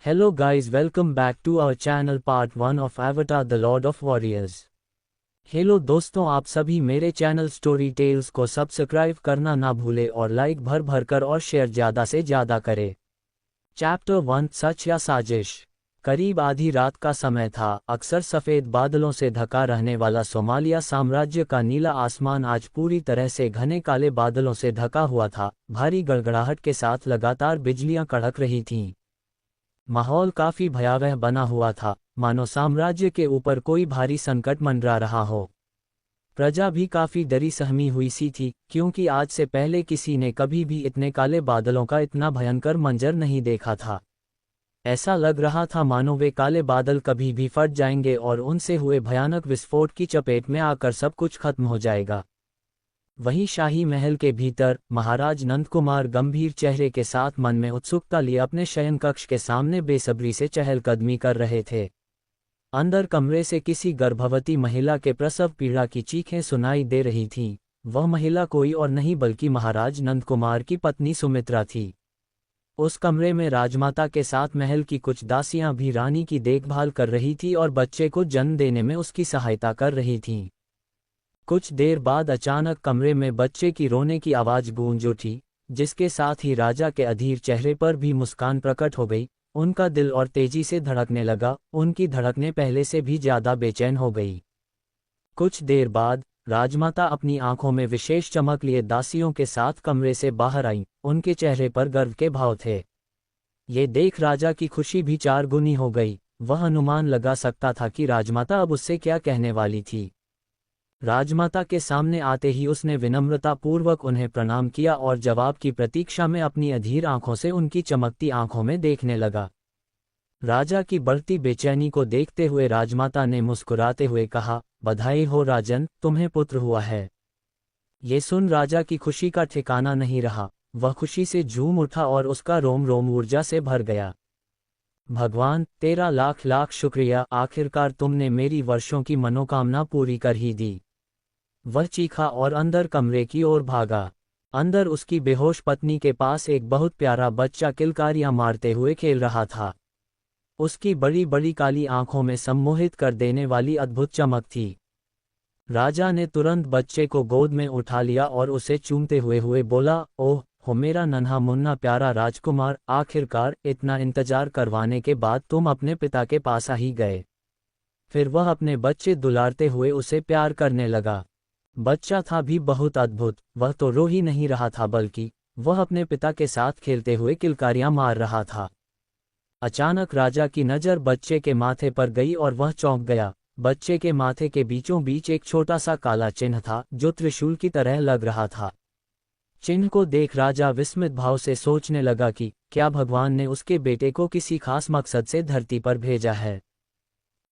Hello guys, welcome back to our channel part 1 of Avatar The Lord of Warriors। Hello दोस्तों, आप सभी मेरे channel story tales को subscribe करना ना भूले और लाइक भर भर कर और शेयर ज़्यादा से ज़्यादा करें। चैप्टर 1, सच या साजिश। करीब आधी रात का समय था। अक्सर सफ़ेद बादलों से ढका रहने वाला सोमालिया साम्राज्य का नीला आसमान आज पूरी तरह से घने काले बादलों से ढका हुआ था। भारी गड़गड़ाहट के साथ लगातार बिजलियां कड़क रही थीं। माहौल काफी भयावह बना हुआ था, मानो साम्राज्य के ऊपर कोई भारी संकट मंडरा रहा हो। प्रजा भी काफी डरी सहमी हुई सी थी, क्योंकि आज से पहले किसी ने कभी भी इतने काले बादलों का इतना भयंकर मंजर नहीं देखा था। ऐसा लग रहा था मानो वे काले बादल कभी भी फट जाएंगे और उनसे हुए भयानक विस्फोट की चपेट में आकर सब कुछ खत्म हो जाएगा। वहीं शाही महल के भीतर महाराज नंदकुमार गंभीर चेहरे के साथ मन में उत्सुकता लिए अपने शयन कक्ष के सामने बेसब्री से चहलकदमी कर रहे थे। अंदर कमरे से किसी गर्भवती महिला के प्रसव पीड़ा की चीखें सुनाई दे रही थीं। वह महिला कोई और नहीं बल्कि महाराज नंदकुमार की पत्नी सुमित्रा थी। उस कमरे में राजमाता के साथ महल की कुछ दासियां भी रानी की देखभाल कर रही थी और बच्चे को जन्म देने में उसकी सहायता कर रही थीं। कुछ देर बाद अचानक कमरे में बच्चे की रोने की आवाज़ गूंज उठी, जिसके साथ ही राजा के अधीर चेहरे पर भी मुस्कान प्रकट हो गई। उनका दिल और तेजी से धड़कने लगा, उनकी धड़कनें पहले से भी ज़्यादा बेचैन हो गई। कुछ देर बाद राजमाता अपनी आंखों में विशेष चमक लिए दासियों के साथ कमरे से बाहर आईं। उनके चेहरे पर गर्व के भाव थे। ये देख राजा की खुशी भी चार गुनी हो गई। वह अनुमान लगा सकता था कि राजमाता अब उससे क्या कहने वाली थी। राजमाता के सामने आते ही उसने विनम्रतापूर्वक उन्हें प्रणाम किया और जवाब की प्रतीक्षा में अपनी अधीर आंखों से उनकी चमकती आंखों में देखने लगा। राजा की बढ़ती बेचैनी को देखते हुए राजमाता ने मुस्कुराते हुए कहा, बधाई हो राजन, तुम्हें पुत्र हुआ है। ये सुन राजा की खुशी का ठिकाना नहीं रहा। वह खुशी से झूम उठा और उसका रोम रोम ऊर्जा से भर गया। भगवान, तेरा लाख लाख शुक्रिया, आखिरकार तुमने मेरी वर्षों की मनोकामना पूरी कर ही दी। वह चीखा और अंदर कमरे की ओर भागा। अंदर उसकी बेहोश पत्नी के पास एक बहुत प्यारा बच्चा किलकारियां मारते हुए खेल रहा था। उसकी बड़ी बड़ी काली आंखों में सम्मोहित कर देने वाली अद्भुत चमक थी। राजा ने तुरंत बच्चे को गोद में उठा लिया और उसे चूमते हुए बोला, ओह हो मेरा नन्हा मुन्ना प्यारा राजकुमार, आखिरकार इतना इंतजार करवाने के बाद तुम अपने पिता के पास आ ही गए। फिर वह अपने बच्चे दुलारते हुए उसे प्यार करने लगा। बच्चा था भी बहुत अद्भुत। वह तो रो ही नहीं रहा था, बल्कि वह अपने पिता के साथ खेलते हुए किलकारियां मार रहा था। अचानक राजा की नज़र बच्चे के माथे पर गई और वह चौंक गया। बच्चे के माथे के बीचों बीच एक छोटा सा काला चिन्ह था, जो त्रिशूल की तरह लग रहा था। चिन्ह को देख राजा विस्मित भाव से सोचने लगा कि क्या भगवान ने उसके बेटे को किसी खास मकसद से धरती पर भेजा है।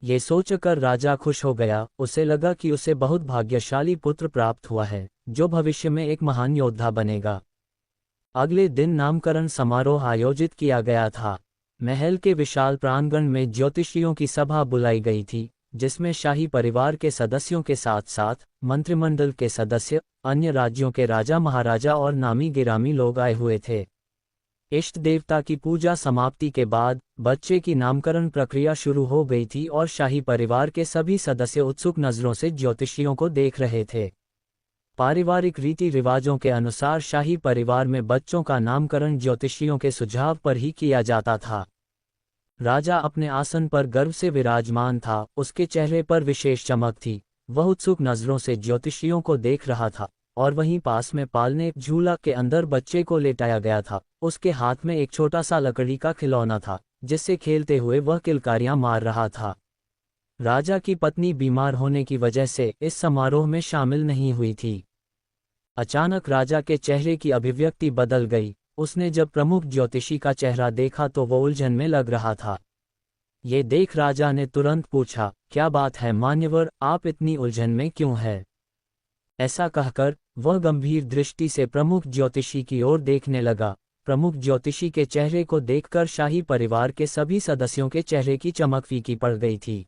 ये सोचकर राजा खुश हो गया। उसे लगा कि उसे बहुत भाग्यशाली पुत्र प्राप्त हुआ है, जो भविष्य में एक महान योद्धा बनेगा। अगले दिन नामकरण समारोह आयोजित किया गया था। महल के विशाल प्रांगण में ज्योतिषियों की सभा बुलाई गई थी, जिसमें शाही परिवार के सदस्यों के साथ साथ मंत्रिमंडल के सदस्य, अन्य राज्यों के राजा महाराजा और नामी गिरामी लोग आए हुए थे। इष्ट देवता की पूजा समाप्ति के बाद बच्चे की नामकरण प्रक्रिया शुरू हो गई थी और शाही परिवार के सभी सदस्य उत्सुक नजरों से ज्योतिषियों को देख रहे थे। पारिवारिक रीति रिवाजों के अनुसार शाही परिवार में बच्चों का नामकरण ज्योतिषियों के सुझाव पर ही किया जाता था। राजा अपने आसन पर गर्व से विराजमान था। उसके चेहरे पर विशेष चमक थी। वह उत्सुक नजरों से ज्योतिषियों को देख रहा था और वहीं पास में पालने झूला के अंदर बच्चे को लेटाया गया था। उसके हाथ में एक छोटा सा लकड़ी का खिलौना था, जिससे खेलते हुए वह किलकारियां मार रहा था। राजा की पत्नी बीमार होने की वजह से इस समारोह में शामिल नहीं हुई थी। अचानक राजा के चेहरे की अभिव्यक्ति बदल गई। उसने जब प्रमुख ज्योतिषी का चेहरा देखा तो वो उलझन में लग रहा था। ये देख राजा ने तुरंत पूछा, क्या बात है मान्यवर, आप इतनी उलझन में क्यों हैं? ऐसा कहकर वह गंभीर दृष्टि से प्रमुख ज्योतिषी की ओर देखने लगा। प्रमुख ज्योतिषी के चेहरे को देखकर शाही परिवार के सभी सदस्यों के चेहरे की चमक फीकी पड़ गई थी।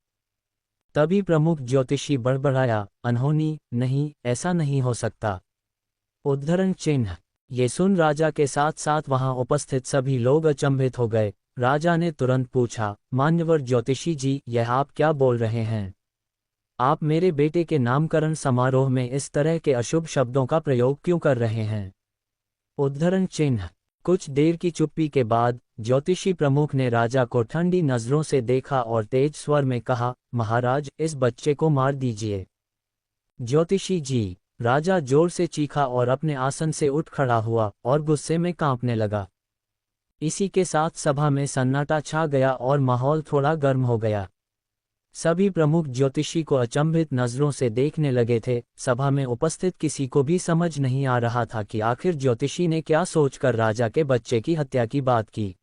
तभी प्रमुख ज्योतिषी बड़बड़ाया, अनहोनी, नहीं, ऐसा नहीं हो सकता। उद्धरण चिन्ह। ये सुन राजा के साथ साथ वहां उपस्थित सभी लोग अचंभित हो गए। राजा ने तुरंत पूछा, मान्यवर ज्योतिषी जी, यह आप क्या बोल रहे हैं? आप मेरे बेटे के नामकरण समारोह में इस तरह के अशुभ शब्दों का प्रयोग क्यों कर रहे हैं? उद्धरण चिन्ह। कुछ देर की चुप्पी के बाद ज्योतिषी प्रमुख ने राजा को ठंडी नजरों से देखा और तेज स्वर में कहा, महाराज, इस बच्चे को मार दीजिए। ज्योतिषी जी, राजा जोर से चीखा और अपने आसन से उठ खड़ा हुआ और गुस्से में कांपने लगा। इसी के साथ सभा में सन्नाटा छा गया और माहौल थोड़ा गर्म हो गया। सभी प्रमुख ज्योतिषी को अचंभित नजरों से देखने लगे थे। सभा में उपस्थित किसी को भी समझ नहीं आ रहा था कि आखिर ज्योतिषी ने क्या सोचकर राजा के बच्चे की हत्या की बात की।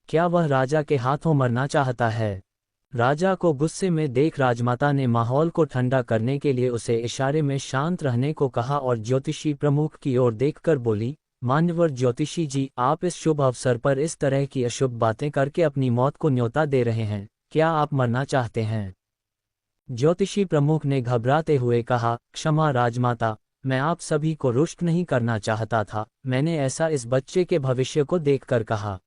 क्या वह राजा के हाथों मरना चाहता है? राजा को गुस्से में देख राजमाता ने माहौल को ठंडा करने के लिए उसे इशारे में शांत रहने को कहा और ज्योतिषी प्रमुख की ओर देखकर बोली, मान्यवर ज्योतिषी जी, आप इस शुभ अवसर पर इस तरह की अशुभ बातें करके अपनी मौत को न्योता दे रहे हैं। क्या आप मरना चाहते हैं? ज्योतिषी प्रमुख ने घबराते हुए कहा, क्षमा राजमाता, मैं आप सभी को रुष्ट नहीं करना चाहता था, मैंने ऐसा इस बच्चे के भविष्य को देखकर कहा।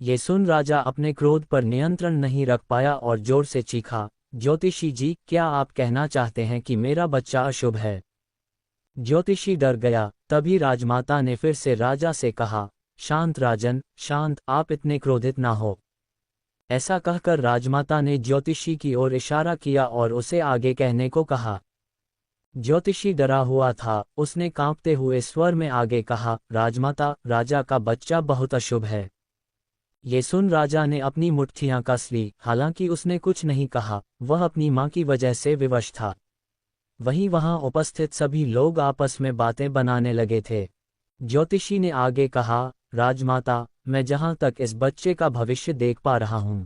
ये सुन राजा अपने क्रोध पर नियंत्रण नहीं रख पाया और जोर से चीखा, ज्योतिषी जी, क्या आप कहना चाहते हैं कि मेरा बच्चा अशुभ है? ज्योतिषी डर गया। तभी राजमाता ने फिर से राजा से कहा, शांत राजन, शांत, आप इतने क्रोधित ना हो। ऐसा कहकर राजमाता ने ज्योतिषी की ओर इशारा किया और उसे आगे कहने को कहा। ज्योतिषी डरा हुआ था। उसने कांपते हुए स्वर में आगे कहा, राजमाता, राजा का बच्चा बहुत अशुभ है। ये सुन राजा ने अपनी मुट्ठियां कस ली। हालांकि उसने कुछ नहीं कहा, वह अपनी मां की वजह से विवश था। वहीं वहां उपस्थित सभी लोग आपस में बातें बनाने लगे थे। ज्योतिषी ने आगे कहा, राजमाता, मैं जहां तक इस बच्चे का भविष्य देख पा रहा हूं,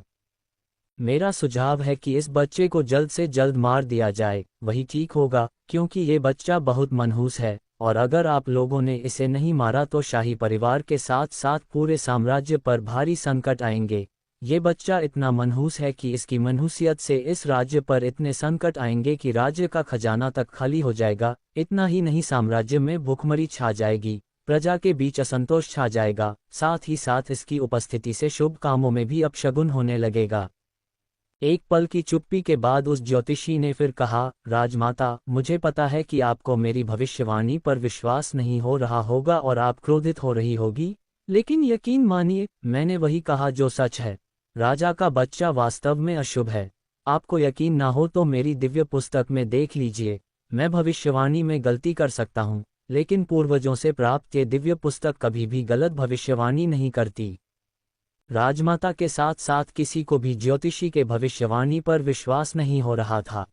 मेरा सुझाव है कि इस बच्चे को जल्द से जल्द मार दिया जाए, वही ठीक होगा, क्योंकि ये बच्चा बहुत मनहूस है और अगर आप लोगों ने इसे नहीं मारा तो शाही परिवार के साथ साथ पूरे साम्राज्य पर भारी संकट आएंगे। ये बच्चा इतना मनहूस है कि इसकी मनहूसियत से इस राज्य पर इतने संकट आएंगे कि राज्य का खजाना तक खाली हो जाएगा। इतना ही नहीं, साम्राज्य में भूखमरी छा जाएगी, प्रजा के बीच असंतोष छा जाएगा, साथ ही साथ इसकी उपस्थिति से शुभ कामों में भी अपशगुन होने लगेगा। एक पल की चुप्पी के बाद उस ज्योतिषी ने फिर कहा, राजमाता, मुझे पता है कि आपको मेरी भविष्यवाणी पर विश्वास नहीं हो रहा होगा और आप क्रोधित हो रही होगी, लेकिन यकीन मानिए, मैंने वही कहा जो सच है। राजा का बच्चा वास्तव में अशुभ है। आपको यकीन ना हो तो मेरी दिव्य पुस्तक में देख लीजिए। मैं भविष्यवाणी में गलती कर सकता हूँ, लेकिन पूर्वजों से प्राप्त ये दिव्य पुस्तक कभी भी गलत भविष्यवाणी नहीं करती। राजमाता के साथ साथ किसी को भी ज्योतिषी के भविष्यवाणी पर विश्वास नहीं हो रहा था।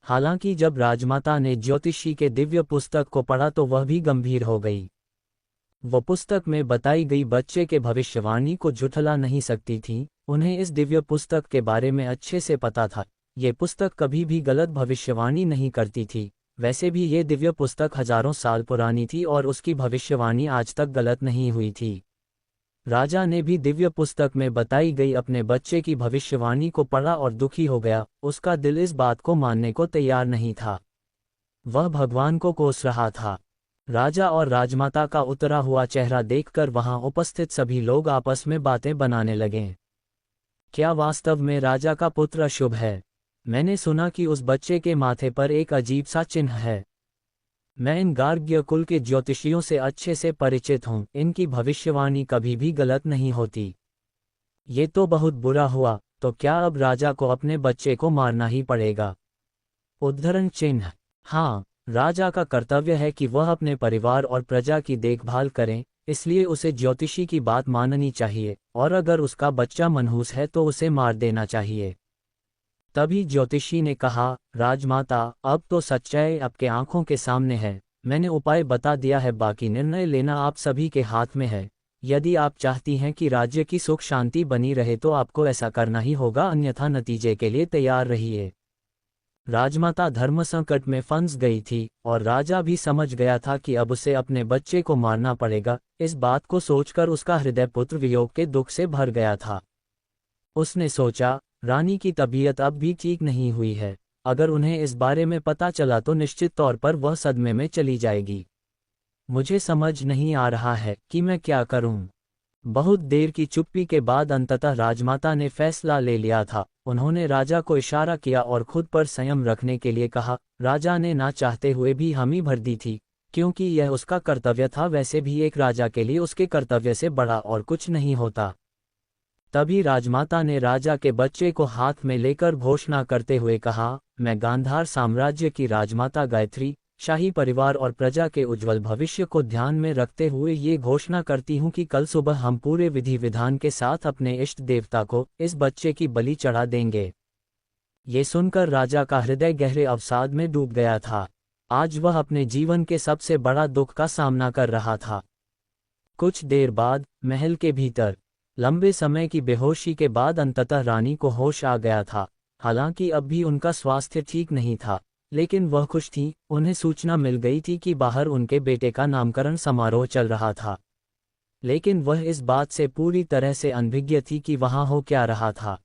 हालांकि जब राजमाता ने ज्योतिषी के दिव्य पुस्तक को पढ़ा तो वह भी गंभीर हो गई। वो पुस्तक में बताई गई बच्चे के भविष्यवाणी को झुठला नहीं सकती थी। उन्हें इस दिव्य पुस्तक के बारे में अच्छे से पता था। ये पुस्तक कभी भी गलत भविष्यवाणी नहीं करती थी। वैसे भी ये दिव्य पुस्तक हजारों साल पुरानी थी और उसकी भविष्यवाणी आज तक गलत नहीं हुई थी। राजा ने भी दिव्य पुस्तक में बताई गई अपने बच्चे की भविष्यवाणी को पढ़ा और दुखी हो गया। उसका दिल इस बात को मानने को तैयार नहीं था। वह भगवान को कोस रहा था। राजा और राजमाता का उतरा हुआ चेहरा देखकर वहां उपस्थित सभी लोग आपस में बातें बनाने लगे। क्या वास्तव में राजा का पुत्र अशुभ है? मैंने सुना कि उस बच्चे के माथे पर एक अजीब सा चिन्ह है। मैं इन गार्ग्य कुल के ज्योतिषियों से अच्छे से परिचित हूँ। इनकी भविष्यवाणी कभी भी गलत नहीं होती। ये तो बहुत बुरा हुआ। तो क्या अब राजा को अपने बच्चे को मारना ही पड़ेगा? उद्धरण चिन्ह। हाँ, राजा का कर्तव्य है कि वह अपने परिवार और प्रजा की देखभाल करें, इसलिए उसे ज्योतिषी की बात माननी चाहिए और अगर उसका बच्चा मनहूस है तो उसे मार देना चाहिए। तभी ज्योतिषी ने कहा, राजमाता, अब तो सच्चाई आपके आंखों के सामने है। मैंने उपाय बता दिया है, बाकी निर्णय लेना आप सभी के हाथ में है। यदि आप चाहती हैं कि राज्य की सुख शांति बनी रहे तो आपको ऐसा करना ही होगा, अन्यथा नतीजे के लिए तैयार रहिए। राजमाता धर्म संकट में फंस गई थी और राजा भी समझ गया था कि अब उसे अपने बच्चे को मारना पड़ेगा। इस बात को सोचकर उसका हृदय पुत्र वियोग के दुख से भर गया था। उसने सोचा, रानी की तबीयत अब भी ठीक नहीं हुई है। अगर उन्हें इस बारे में पता चला तो निश्चित तौर पर वह सदमे में चली जाएगी। मुझे समझ नहीं आ रहा है कि मैं क्या करूं। बहुत देर की चुप्पी के बाद अंततः राजमाता ने फैसला ले लिया था। उन्होंने राजा को इशारा किया और खुद पर संयम रखने के लिए कहा। राजा ने ना चाहते हुए भी हामी भर दी थी, क्योंकि यह उसका कर्तव्य था। वैसे भी एक राजा के लिए उसके कर्तव्य से बड़ा और कुछ नहीं होता। तभी राजमाता ने राजा के बच्चे को हाथ में लेकर घोषणा करते हुए कहा, मैं गांधार साम्राज्य की राजमाता गायत्री, शाही परिवार और प्रजा के उज्जवल भविष्य को ध्यान में रखते हुए ये घोषणा करती हूँ कि कल सुबह हम पूरे विधि विधान के साथ अपने इष्ट देवता को इस बच्चे की बलि चढ़ा देंगे। ये सुनकर राजा का हृदय गहरे अवसाद में डूब गया था। आज वह अपने जीवन के सबसे बड़ा दुख का सामना कर रहा था। कुछ देर बाद महल के भीतर लंबे समय की बेहोशी के बाद अंततः रानी को होश आ गया था। हालांकि अब भी उनका स्वास्थ्य ठीक नहीं था, लेकिन वह खुश थी। उन्हें सूचना मिल गई थी कि बाहर उनके बेटे का नामकरण समारोह चल रहा था, लेकिन वह इस बात से पूरी तरह से अनभिज्ञ थी कि वहां हो क्या रहा था।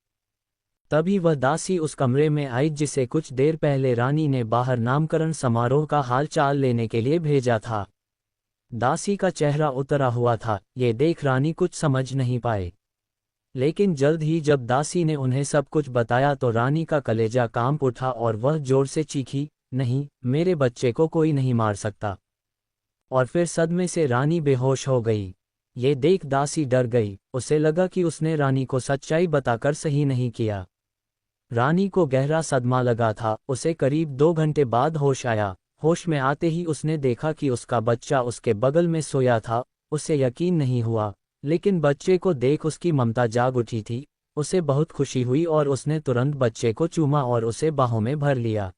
तभी वह दासी उस कमरे में आई जिसे कुछ देर पहले रानी ने बाहर नामकरण समारोह का हाल चाल लेने के लिए भेजा था। दासी का चेहरा उतरा हुआ था। ये देख रानी कुछ समझ नहीं पाए, लेकिन जल्द ही जब दासी ने उन्हें सब कुछ बताया तो रानी का कलेजा कांप उठा और वह जोर से चीखी, नहीं, मेरे बच्चे को कोई नहीं मार सकता। और फिर सदमे से रानी बेहोश हो गई। ये देख दासी डर गई। उसे लगा कि उसने रानी को सच्चाई बताकर सही नहीं किया। रानी को गहरा सदमा लगा था। उसे करीब 2 घंटे बाद होश आया। होश में आते ही उसने देखा कि उसका बच्चा उसके बगल में सोया था। उसे यकीन नहीं हुआ, लेकिन बच्चे को देख उसकी ममता जाग उठी थी। उसे बहुत खुशी हुई और उसने तुरंत बच्चे को चूमा और उसे बाहों में भर लिया।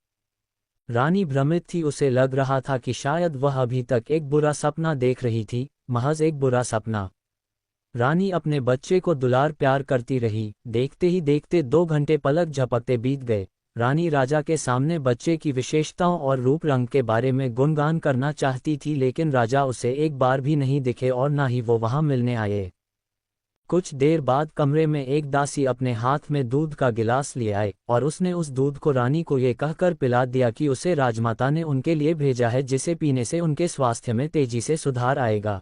रानी भ्रमित थी। उसे लग रहा था कि शायद वह अभी तक एक बुरा सपना देख रही थी, महज एक बुरा सपना। रानी अपने बच्चे को दुलार प्यार करती रही। देखते ही देखते 2 घंटे पलक झपकते बीत गए। रानी राजा के सामने बच्चे की विशेषताओं और रूप रंग के बारे में गुणगान करना चाहती थी, लेकिन राजा उसे एक बार भी नहीं दिखे और न ही वो वहां मिलने आए। कुछ देर बाद कमरे में एक दासी अपने हाथ में दूध का गिलास ले आए और उसने उस दूध को रानी को ये कहकर पिला दिया कि उसे राजमाता ने उनके लिए भेजा है, जिसे पीने से उनके स्वास्थ्य में तेजी से सुधार आएगा।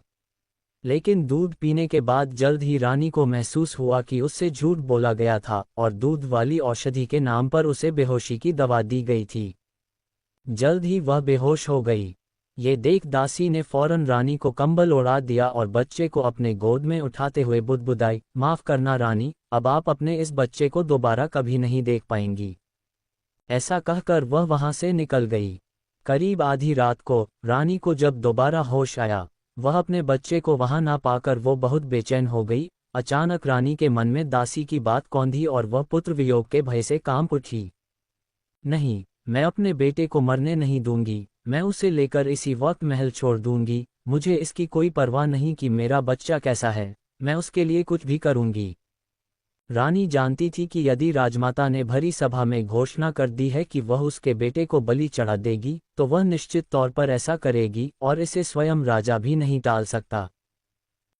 लेकिन दूध पीने के बाद जल्द ही रानी को महसूस हुआ कि उससे झूठ बोला गया था और दूध वाली औषधि के नाम पर उसे बेहोशी की दवा दी गई थी। जल्द ही वह बेहोश हो गई। ये देख दासी ने फौरन रानी को कंबल ओढ़ा दिया और बच्चे को अपने गोद में उठाते हुए बुदबुदाई, माफ करना रानी, अब आप अपने इस बच्चे को दोबारा कभी नहीं देख पाएंगी। ऐसा कहकर वह वहां से निकल गई। करीब आधी रात को रानी को जब दोबारा होश आया, वह अपने बच्चे को वहां ना पाकर वो बहुत बेचैन हो गई। अचानक रानी के मन में दासी की बात कौंधी और वह पुत्र वियोग के भय से कांप उठी। नहीं, मैं अपने बेटे को मरने नहीं दूंगी। मैं उसे लेकर इसी वक्त महल छोड़ दूंगी। मुझे इसकी कोई परवाह नहीं कि मेरा बच्चा कैसा है, मैं उसके लिए कुछ भी करूंगी। रानी जानती थी कि यदि राजमाता ने भरी सभा में घोषणा कर दी है कि वह उसके बेटे को बलि चढ़ा देगी, तो वह निश्चित तौर पर ऐसा करेगी और इसे स्वयं राजा भी नहीं टाल सकता।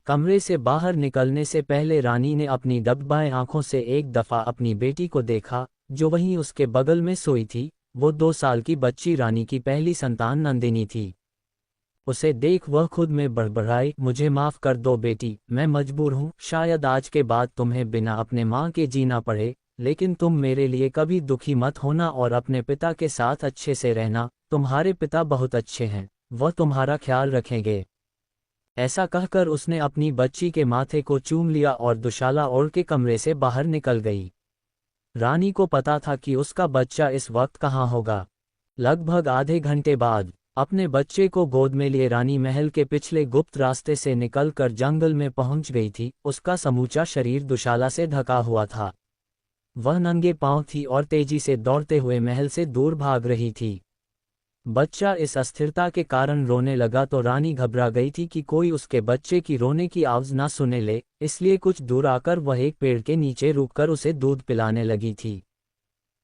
कमरे से बाहर निकलने से पहले रानी ने अपनी डगमगाई आंखों से एक दफा अपनी बेटी को देखा, जो वहीं उसके बगल में सोई थी। वो 2 साल की बच्ची रानी की पहली संतान नंदिनी थी। उसे देख वह खुद में बड़बड़ाई, मुझे माफ कर दो बेटी, मैं मजबूर हूँ। शायद आज के बाद तुम्हें बिना अपने माँ के जीना पड़े, लेकिन तुम मेरे लिए कभी दुखी मत होना और अपने पिता के साथ अच्छे से रहना। तुम्हारे पिता बहुत अच्छे हैं, वह तुम्हारा ख्याल रखेंगे। ऐसा कहकर उसने अपनी बच्ची के माथे को चूम लिया और दुशाला ओढ़ के कमरे से बाहर निकल गई। रानी को पता था कि उसका बच्चा इस वक्त कहाँ होगा। लगभग आधे घंटे बाद अपने बच्चे को गोद में लिए रानी महल के पिछले गुप्त रास्ते से निकलकर जंगल में पहुंच गई थी। उसका समूचा शरीर दुशाला से ढका हुआ था। वह नंगे पांव थी और तेजी से दौड़ते हुए महल से दूर भाग रही थी। बच्चा इस अस्थिरता के कारण रोने लगा तो रानी घबरा गई थी कि कोई उसके बच्चे की रोने की आवाज ना सुने ले, इसलिए कुछ दूर आकर वह एक पेड़ के नीचे रुककर उसे दूध पिलाने लगी थी।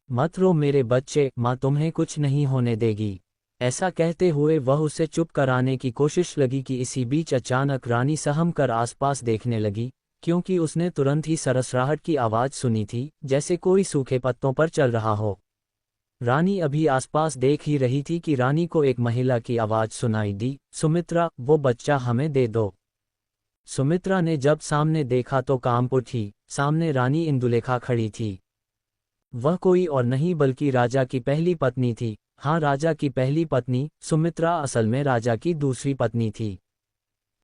मत रो मेरे बच्चे, माँ तुम्हें कुछ नहीं होने देगी। ऐसा कहते हुए वह उसे चुप कराने की कोशिश लगी कि इसी बीच अचानक रानी सहम कर आसपास देखने लगी, क्योंकि उसने तुरंत ही सरसराहट की आवाज सुनी थी, जैसे कोई सूखे पत्तों पर चल रहा हो। रानी अभी आसपास देख ही रही थी कि रानी को एक महिला की आवाज सुनाई दी, सुमित्रा, वो बच्चा हमें दे दो। सुमित्रा ने जब सामने देखा तो कांप उठी। सामने रानी इंदुलेखा खड़ी थी। वह कोई और नहीं बल्कि राजा की पहली पत्नी थी। हाँ, राजा की पहली पत्नी। सुमित्रा असल में राजा की दूसरी पत्नी थी।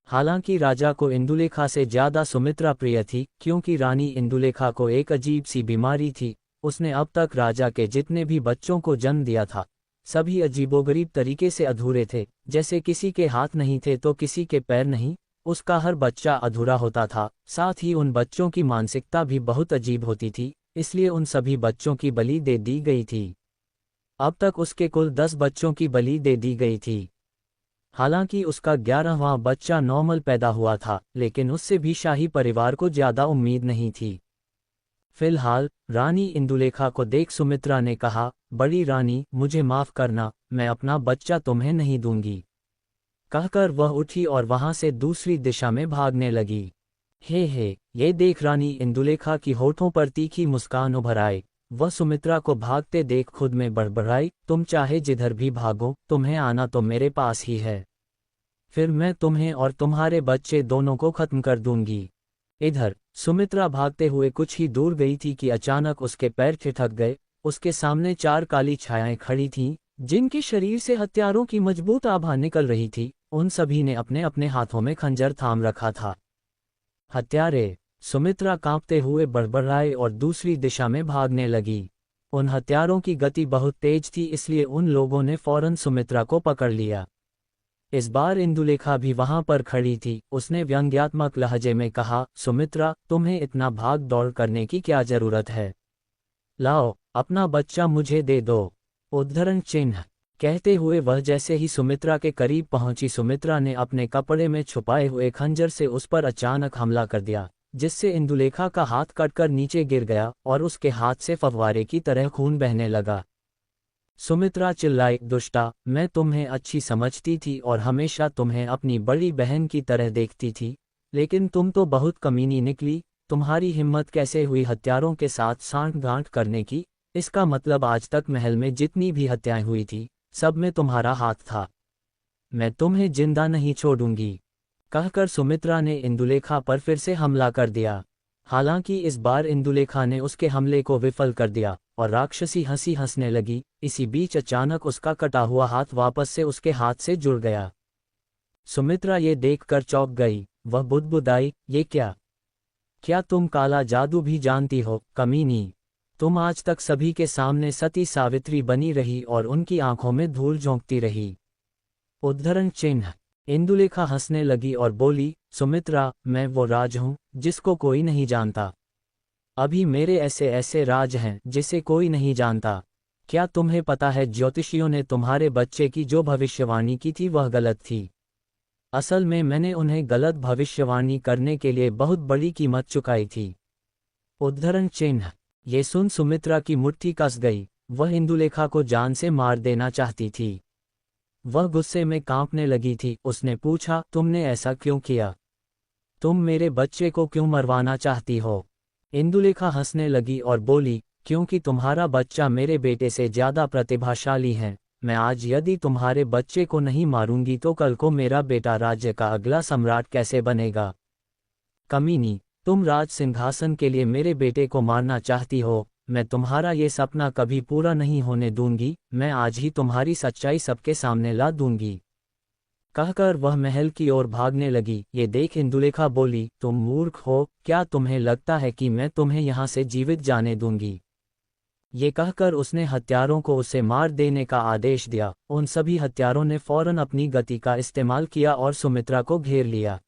हालांकि राजा को इंदुलेखा से ज्यादा सुमित्रा प्रिय थी, क्योंकि रानी इंदुलेखा को एक अजीब सी बीमारी थी। उसने अब तक राजा के जितने भी बच्चों को जन्म दिया था, सभी अजीबोगरीब तरीके से अधूरे थे। जैसे किसी के हाथ नहीं थे तो किसी के पैर नहीं, उसका हर बच्चा अधूरा होता था। साथ ही उन बच्चों की मानसिकता भी बहुत अजीब होती थी, इसलिए उन सभी बच्चों की बलि दे दी गई थी। अब तक उसके कुल 10 बच्चों की बलि दे दी गई थी। हालांकि उसका 11वां बच्चा नॉर्मल पैदा हुआ था, लेकिन उससे भी शाही परिवार को ज्यादा उम्मीद नहीं थी। फिलहाल रानी इंदुलेखा को देख सुमित्रा ने कहा, बड़ी रानी, मुझे माफ करना, मैं अपना बच्चा तुम्हें नहीं दूंगी। कहकर वह उठी और वहां से दूसरी दिशा में भागने लगी। हे, ये देख रानी इंदुलेखा की होठों पर तीखी मुस्कान उभर आई। वह सुमित्रा को भागते देख खुद में बड़बड़ाई, तुम चाहे जिधर भी भागो, तुम्हें आना तो मेरे पास ही है। फिर मैं तुम्हें और तुम्हारे बच्चे दोनों को खत्म कर दूंगी। इधर सुमित्रा भागते हुए कुछ ही दूर गई थी कि अचानक उसके पैर ठिठक गए। उसके सामने 4 काली छायाएं खड़ी थीं, जिनके शरीर से हथियारों की मजबूत आभा निकल रही थी। उन सभी ने अपने अपने हाथों में खंजर थाम रखा था। हत्यारे! सुमित्रा कांपते हुए बड़बड़ाई और दूसरी दिशा में भागने लगी। उन हत्यारों की गति बहुत तेज थी, इसलिए उन लोगों ने फौरन सुमित्रा को पकड़ लिया। इस बार इंदुलेखा भी वहां पर खड़ी थी। उसने व्यंग्यात्मक लहजे में कहा, सुमित्रा, तुम्हें इतना भाग दौड़ करने की क्या जरूरत है? लाओ, अपना बच्चा मुझे दे दो। उद्धरण चिन्ह। कहते हुए वह जैसे ही सुमित्रा के करीब पहुंची, सुमित्रा ने अपने कपड़े में छुपाए हुए खंजर से उस पर अचानक हमला कर दिया, जिससे इंदुलेखा का हाथ कटकर नीचे गिर गया और उसके हाथ से फव्वारे की तरह खून बहने लगा। सुमित्रा चिल्लाई, दुष्टा, मैं तुम्हें अच्छी समझती थी और हमेशा तुम्हें अपनी बड़ी बहन की तरह देखती थी, लेकिन तुम तो बहुत कमीनी निकली। तुम्हारी हिम्मत कैसे हुई हत्यारों के साथ सांठ-गांठ करने की? इसका मतलब आज तक महल में जितनी भी हत्याएं हुई थी, सब में तुम्हारा हाथ था। मैं तुम्हें जिंदा नहीं छोड़ूंगी। कहकर सुमित्रा ने इंदुलेखा पर फिर से हमला कर दिया। हालांकि इस बार इंदुलेखा ने उसके हमले को विफल कर दिया और राक्षसी हंसी हंसने लगी। इसी बीच अचानक उसका कटा हुआ हाथ वापस से उसके हाथ से जुड़ गया। सुमित्रा ये देखकर चौंक गई। वह बुदबुदाई, ये क्या? क्या तुम काला जादू भी जानती हो, कमीनी? तुम आज तक सभी के सामने सती सावित्री बनी रही और उनकी आंखों में धूल झोंकती रही। उद्धरण चिन्ह। इंदुलेखा हंसने लगी और बोली, सुमित्रा, मैं वो राज हूं जिसको कोई नहीं जानता। अभी मेरे ऐसे ऐसे राज हैं जिसे कोई नहीं जानता। क्या तुम्हें पता है, ज्योतिषियों ने तुम्हारे बच्चे की जो भविष्यवाणी की थी वह गलत थी। असल में मैंने उन्हें गलत भविष्यवाणी करने के लिए बहुत बड़ी कीमत चुकाई थी। उद्धरण चिन्ह। ये सुन सुमित्रा की मुट्ठी कस गई। वह इंदुलेखा को जान से मार देना चाहती थी। वह गुस्से में कांपने लगी थी। उसने पूछा, तुमने ऐसा क्यों किया? तुम मेरे बच्चे को क्यों मरवाना चाहती हो? इंदुलेखा हंसने लगी और बोली, क्योंकि तुम्हारा बच्चा मेरे बेटे से ज्यादा प्रतिभाशाली है। मैं आज यदि तुम्हारे बच्चे को नहीं मारूंगी तो कल को मेरा बेटा राज्य का अगला सम्राट कैसे बनेगा? कमीनी, तुम राज सिंहासन के लिए मेरे बेटे को मारना चाहती हो। मैं तुम्हारा ये सपना कभी पूरा नहीं होने दूंगी। मैं आज ही तुम्हारी सच्चाई सबके सामने ला दूंगी। कहकर वह महल की ओर भागने लगी। ये देख इंदुलेखा बोली, तुम मूर्ख हो, क्या तुम्हें लगता है कि मैं तुम्हें यहाँ से जीवित जाने दूंगी? ये कहकर उसने हत्यारों को उसे मार देने का आदेश दिया। उन सभी हत्यारों ने फौरन अपनी गति का इस्तेमाल किया और सुमित्रा को घेर लिया।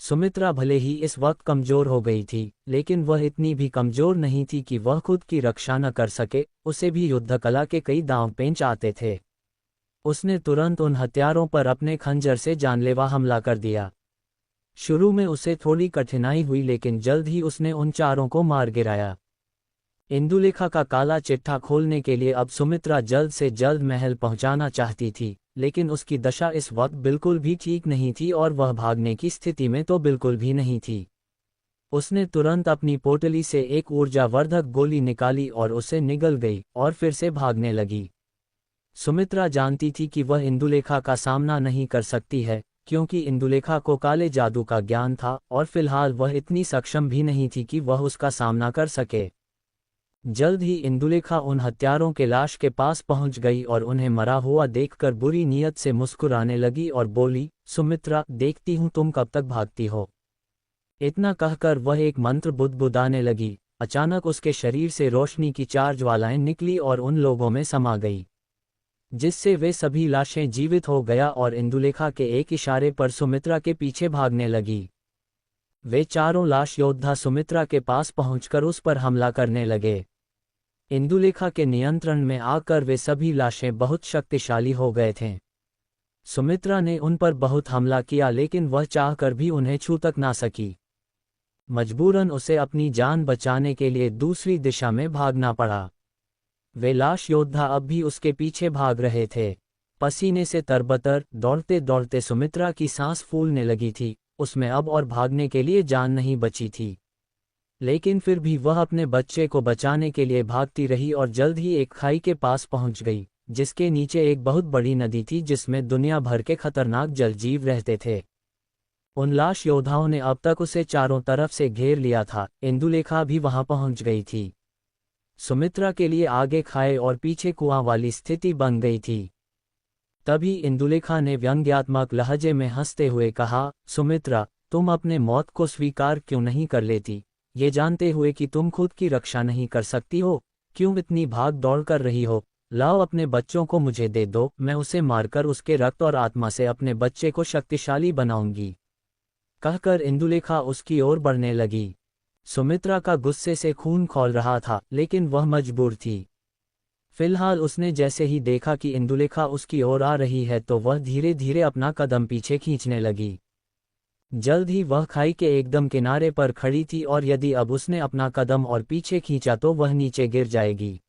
सुमित्रा भले ही इस वक्त कमजोर हो गई थी, लेकिन वह इतनी भी कमजोर नहीं थी कि वह खुद की रक्षा न कर सके। उसे भी युद्ध कला के कई दांव पेंच आते थे। उसने तुरंत उन हत्यारों पर अपने खंजर से जानलेवा हमला कर दिया। शुरू में उसे थोड़ी कठिनाई हुई, लेकिन जल्द ही उसने उन चारों को मार गिराया। इंदुलेखा का काला चिट्ठा खोलने के लिए अब सुमित्रा जल्द से जल्द महल पहुंचाना चाहती थी, लेकिन उसकी दशा इस वक्त बिल्कुल भी ठीक नहीं थी और वह भागने की स्थिति में तो बिल्कुल भी नहीं थी। उसने तुरंत अपनी पोटली से एक ऊर्जावर्धक गोली निकाली और उसे निगल गई और फिर से भागने लगी। सुमित्रा जानती थी कि वह इंदुलेखा का सामना नहीं कर सकती है, क्योंकि इंदुलेखा को काले जादू का ज्ञान था और फिलहाल वह इतनी सक्षम भी नहीं थी कि वह उसका सामना कर सके। जल्द ही इंदुलेखा उन हत्यारों के लाश के पास पहुंच गई और उन्हें मरा हुआ देखकर बुरी नीयत से मुस्कुराने लगी और बोली, सुमित्रा, देखती हूं तुम कब तक भागती हो। इतना कहकर वह एक मंत्र बुदबुदाने लगी। अचानक उसके शरीर से रोशनी की 4 ज्वालाएं निकली और उन लोगों में समा गई, जिससे वे सभी लाशें जीवित हो गया और इंदुलेखा के एक इशारे पर सुमित्रा के पीछे भागने लगी। वे चारों लाश योद्धा सुमित्रा के पास पहुंचकर उस पर हमला करने लगे। इंदुलेखा के नियंत्रण में आकर वे सभी लाशें बहुत शक्तिशाली हो गए थे। सुमित्रा ने उन पर बहुत हमला किया लेकिन वह चाहकर भी उन्हें छू तक ना सकी। मजबूरन उसे अपनी जान बचाने के लिए दूसरी दिशा में भागना पड़ा। वे लाश योद्धा अब भी उसके पीछे भाग रहे थे। पसीने से तरबतर दौड़ते दौड़ते सुमित्रा की सांस फूलने लगी थी। उसमें अब और भागने के लिए जान नहीं बची थी, लेकिन फिर भी वह अपने बच्चे को बचाने के लिए भागती रही और जल्द ही एक खाई के पास पहुंच गई, जिसके नीचे एक बहुत बड़ी नदी थी जिसमें दुनिया भर के खतरनाक जलजीव रहते थे। उन लाश योद्धाओं ने अब तक उसे चारों तरफ से घेर लिया था। इंदुलेखा भी वहां पहुंच गई थी। सुमित्रा के लिए आगे खाए और पीछे कुआं वाली स्थिति बन गई थी। तभी इंदुलेखा ने व्यंग्यात्मक लहजे में हंसते हुए कहा, सुमित्रा, तुम अपने मौत को स्वीकार क्यों नहीं कर लेती, ये जानते हुए कि तुम खुद की रक्षा नहीं कर सकती हो? क्यों इतनी भाग दौड़ कर रही हो? लाओ अपने बच्चों को मुझे दे दो, मैं उसे मारकर उसके रक्त और आत्मा से अपने बच्चे को शक्तिशाली बनाऊंगी। कहकर इंदुलेखा उसकी ओर बढ़ने लगी। सुमित्रा का गुस्से से खून खौल रहा था, लेकिन वह मजबूर थी। फिलहाल उसने जैसे ही देखा कि इंदुलेखा उसकी ओर आ रही है तो वह धीरे धीरे अपना कदम पीछे खींचने लगी। जल्द ही वह खाई के एकदम किनारे पर खड़ी थी और यदि अब उसने अपना कदम और पीछे खींचा तो वह नीचे गिर जाएगी।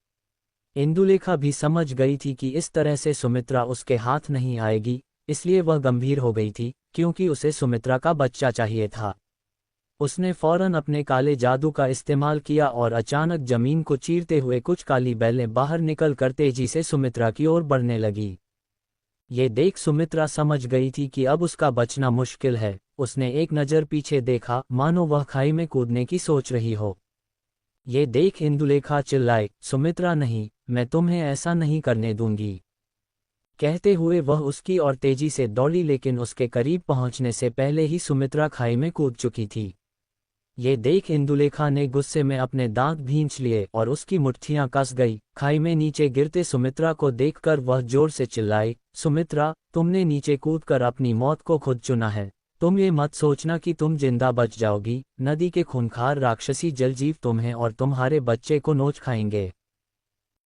इंदुलेखा भी समझ गई थी कि इस तरह से सुमित्रा उसके हाथ नहीं आएगी, इसलिए वह गंभीर हो गई थी, क्योंकि उसे सुमित्रा का बच्चा चाहिए था। उसने फौरन अपने काले जादू का इस्तेमाल किया और अचानक जमीन को चीरते हुए कुछ काली बैलें बाहर निकलकर तेजी से सुमित्रा की ओर बढ़ने लगी। ये देख सुमित्रा समझ गई थी कि अब उसका बचना मुश्किल है। उसने एक नज़र पीछे देखा, मानो वह खाई में कूदने की सोच रही हो। ये देख इंदुलेखा चिल्लाई, सुमित्रा नहीं, मैं तुम्हें ऐसा नहीं करने दूंगी। कहते हुए वह उसकी ओर तेजी से दौड़ी, लेकिन उसके करीब पहुंचने से पहले ही सुमित्रा खाई में कूद चुकी थी। ये देख इंदुलेखा ने गुस्से में अपने दांत भींच लिए और उसकी मुट्ठियां कस गई। खाई में नीचे गिरते सुमित्रा को देखकर वह जोर से चिल्लाई, सुमित्रा, तुमने नीचे कूदकर अपनी मौत को खुद चुना है। तुम ये मत सोचना कि तुम जिंदा बच जाओगी। नदी के खूंखार राक्षसी जलजीव तुम्हें और तुम्हारे बच्चे को नोच खाएंगे।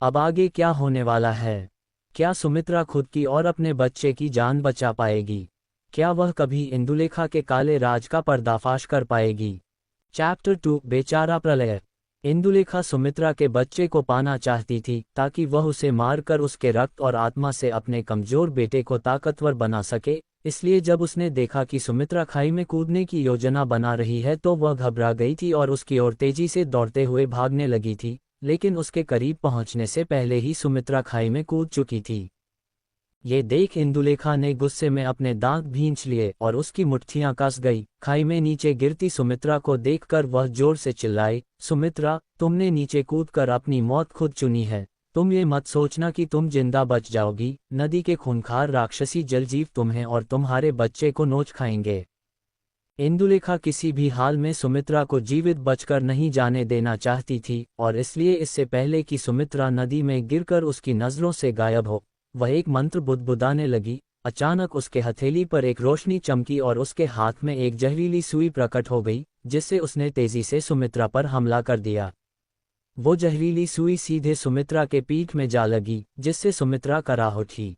अब आगे क्या होने वाला है? क्या सुमित्रा खुद की और अपने बच्चे की जान बचा पाएगी? क्या वह कभी इंदुलेखा के काले राज का पर्दाफाश कर पाएगी? चैप्टर 2 बेचारा प्रलय। इंदुलेखा सुमित्रा के बच्चे को पाना चाहती थी ताकि वह उसे मारकर उसके रक्त और आत्मा से अपने कमजोर बेटे को ताकतवर बना सके। इसलिए जब उसने देखा कि सुमित्रा खाई में कूदने की योजना बना रही है तो वह घबरा गई थी और उसकी ओर तेजी से दौड़ते हुए भागने लगी थी, लेकिन उसके करीब पहुंचने से पहले ही सुमित्रा खाई में कूद चुकी थी। ये देख इंदुलेखा ने गुस्से में अपने दांत भींच लिए और उसकी मुट्ठियां कस गई। खाई में नीचे गिरती सुमित्रा को देखकर वह जोर से चिल्लाई, सुमित्रा, तुमने नीचे कूदकर अपनी मौत खुद चुनी है। तुम ये मत सोचना कि तुम जिंदा बच जाओगी। नदी के खूंखार राक्षसी जलजीव तुम्हें और तुम्हारे बच्चे को नोच खाएंगे। इंदुलेखा किसी भी हाल में सुमित्रा को जीवित बचकर नहीं जाने देना चाहती थी और इसलिए इससे पहले कि सुमित्रा नदी में गिरकर उसकी नजरों से गायब हो, वह एक मंत्र बुदबुदाने लगी। अचानक उसके हथेली पर एक रोशनी चमकी और उसके हाथ में एक जहरीली सुई प्रकट हो गई, जिससे उसने तेजी से सुमित्रा पर हमला कर दिया। वो जहरीली सुई सीधे सुमित्रा के पीठ में जा लगी, जिससे सुमित्रा कराह उठी।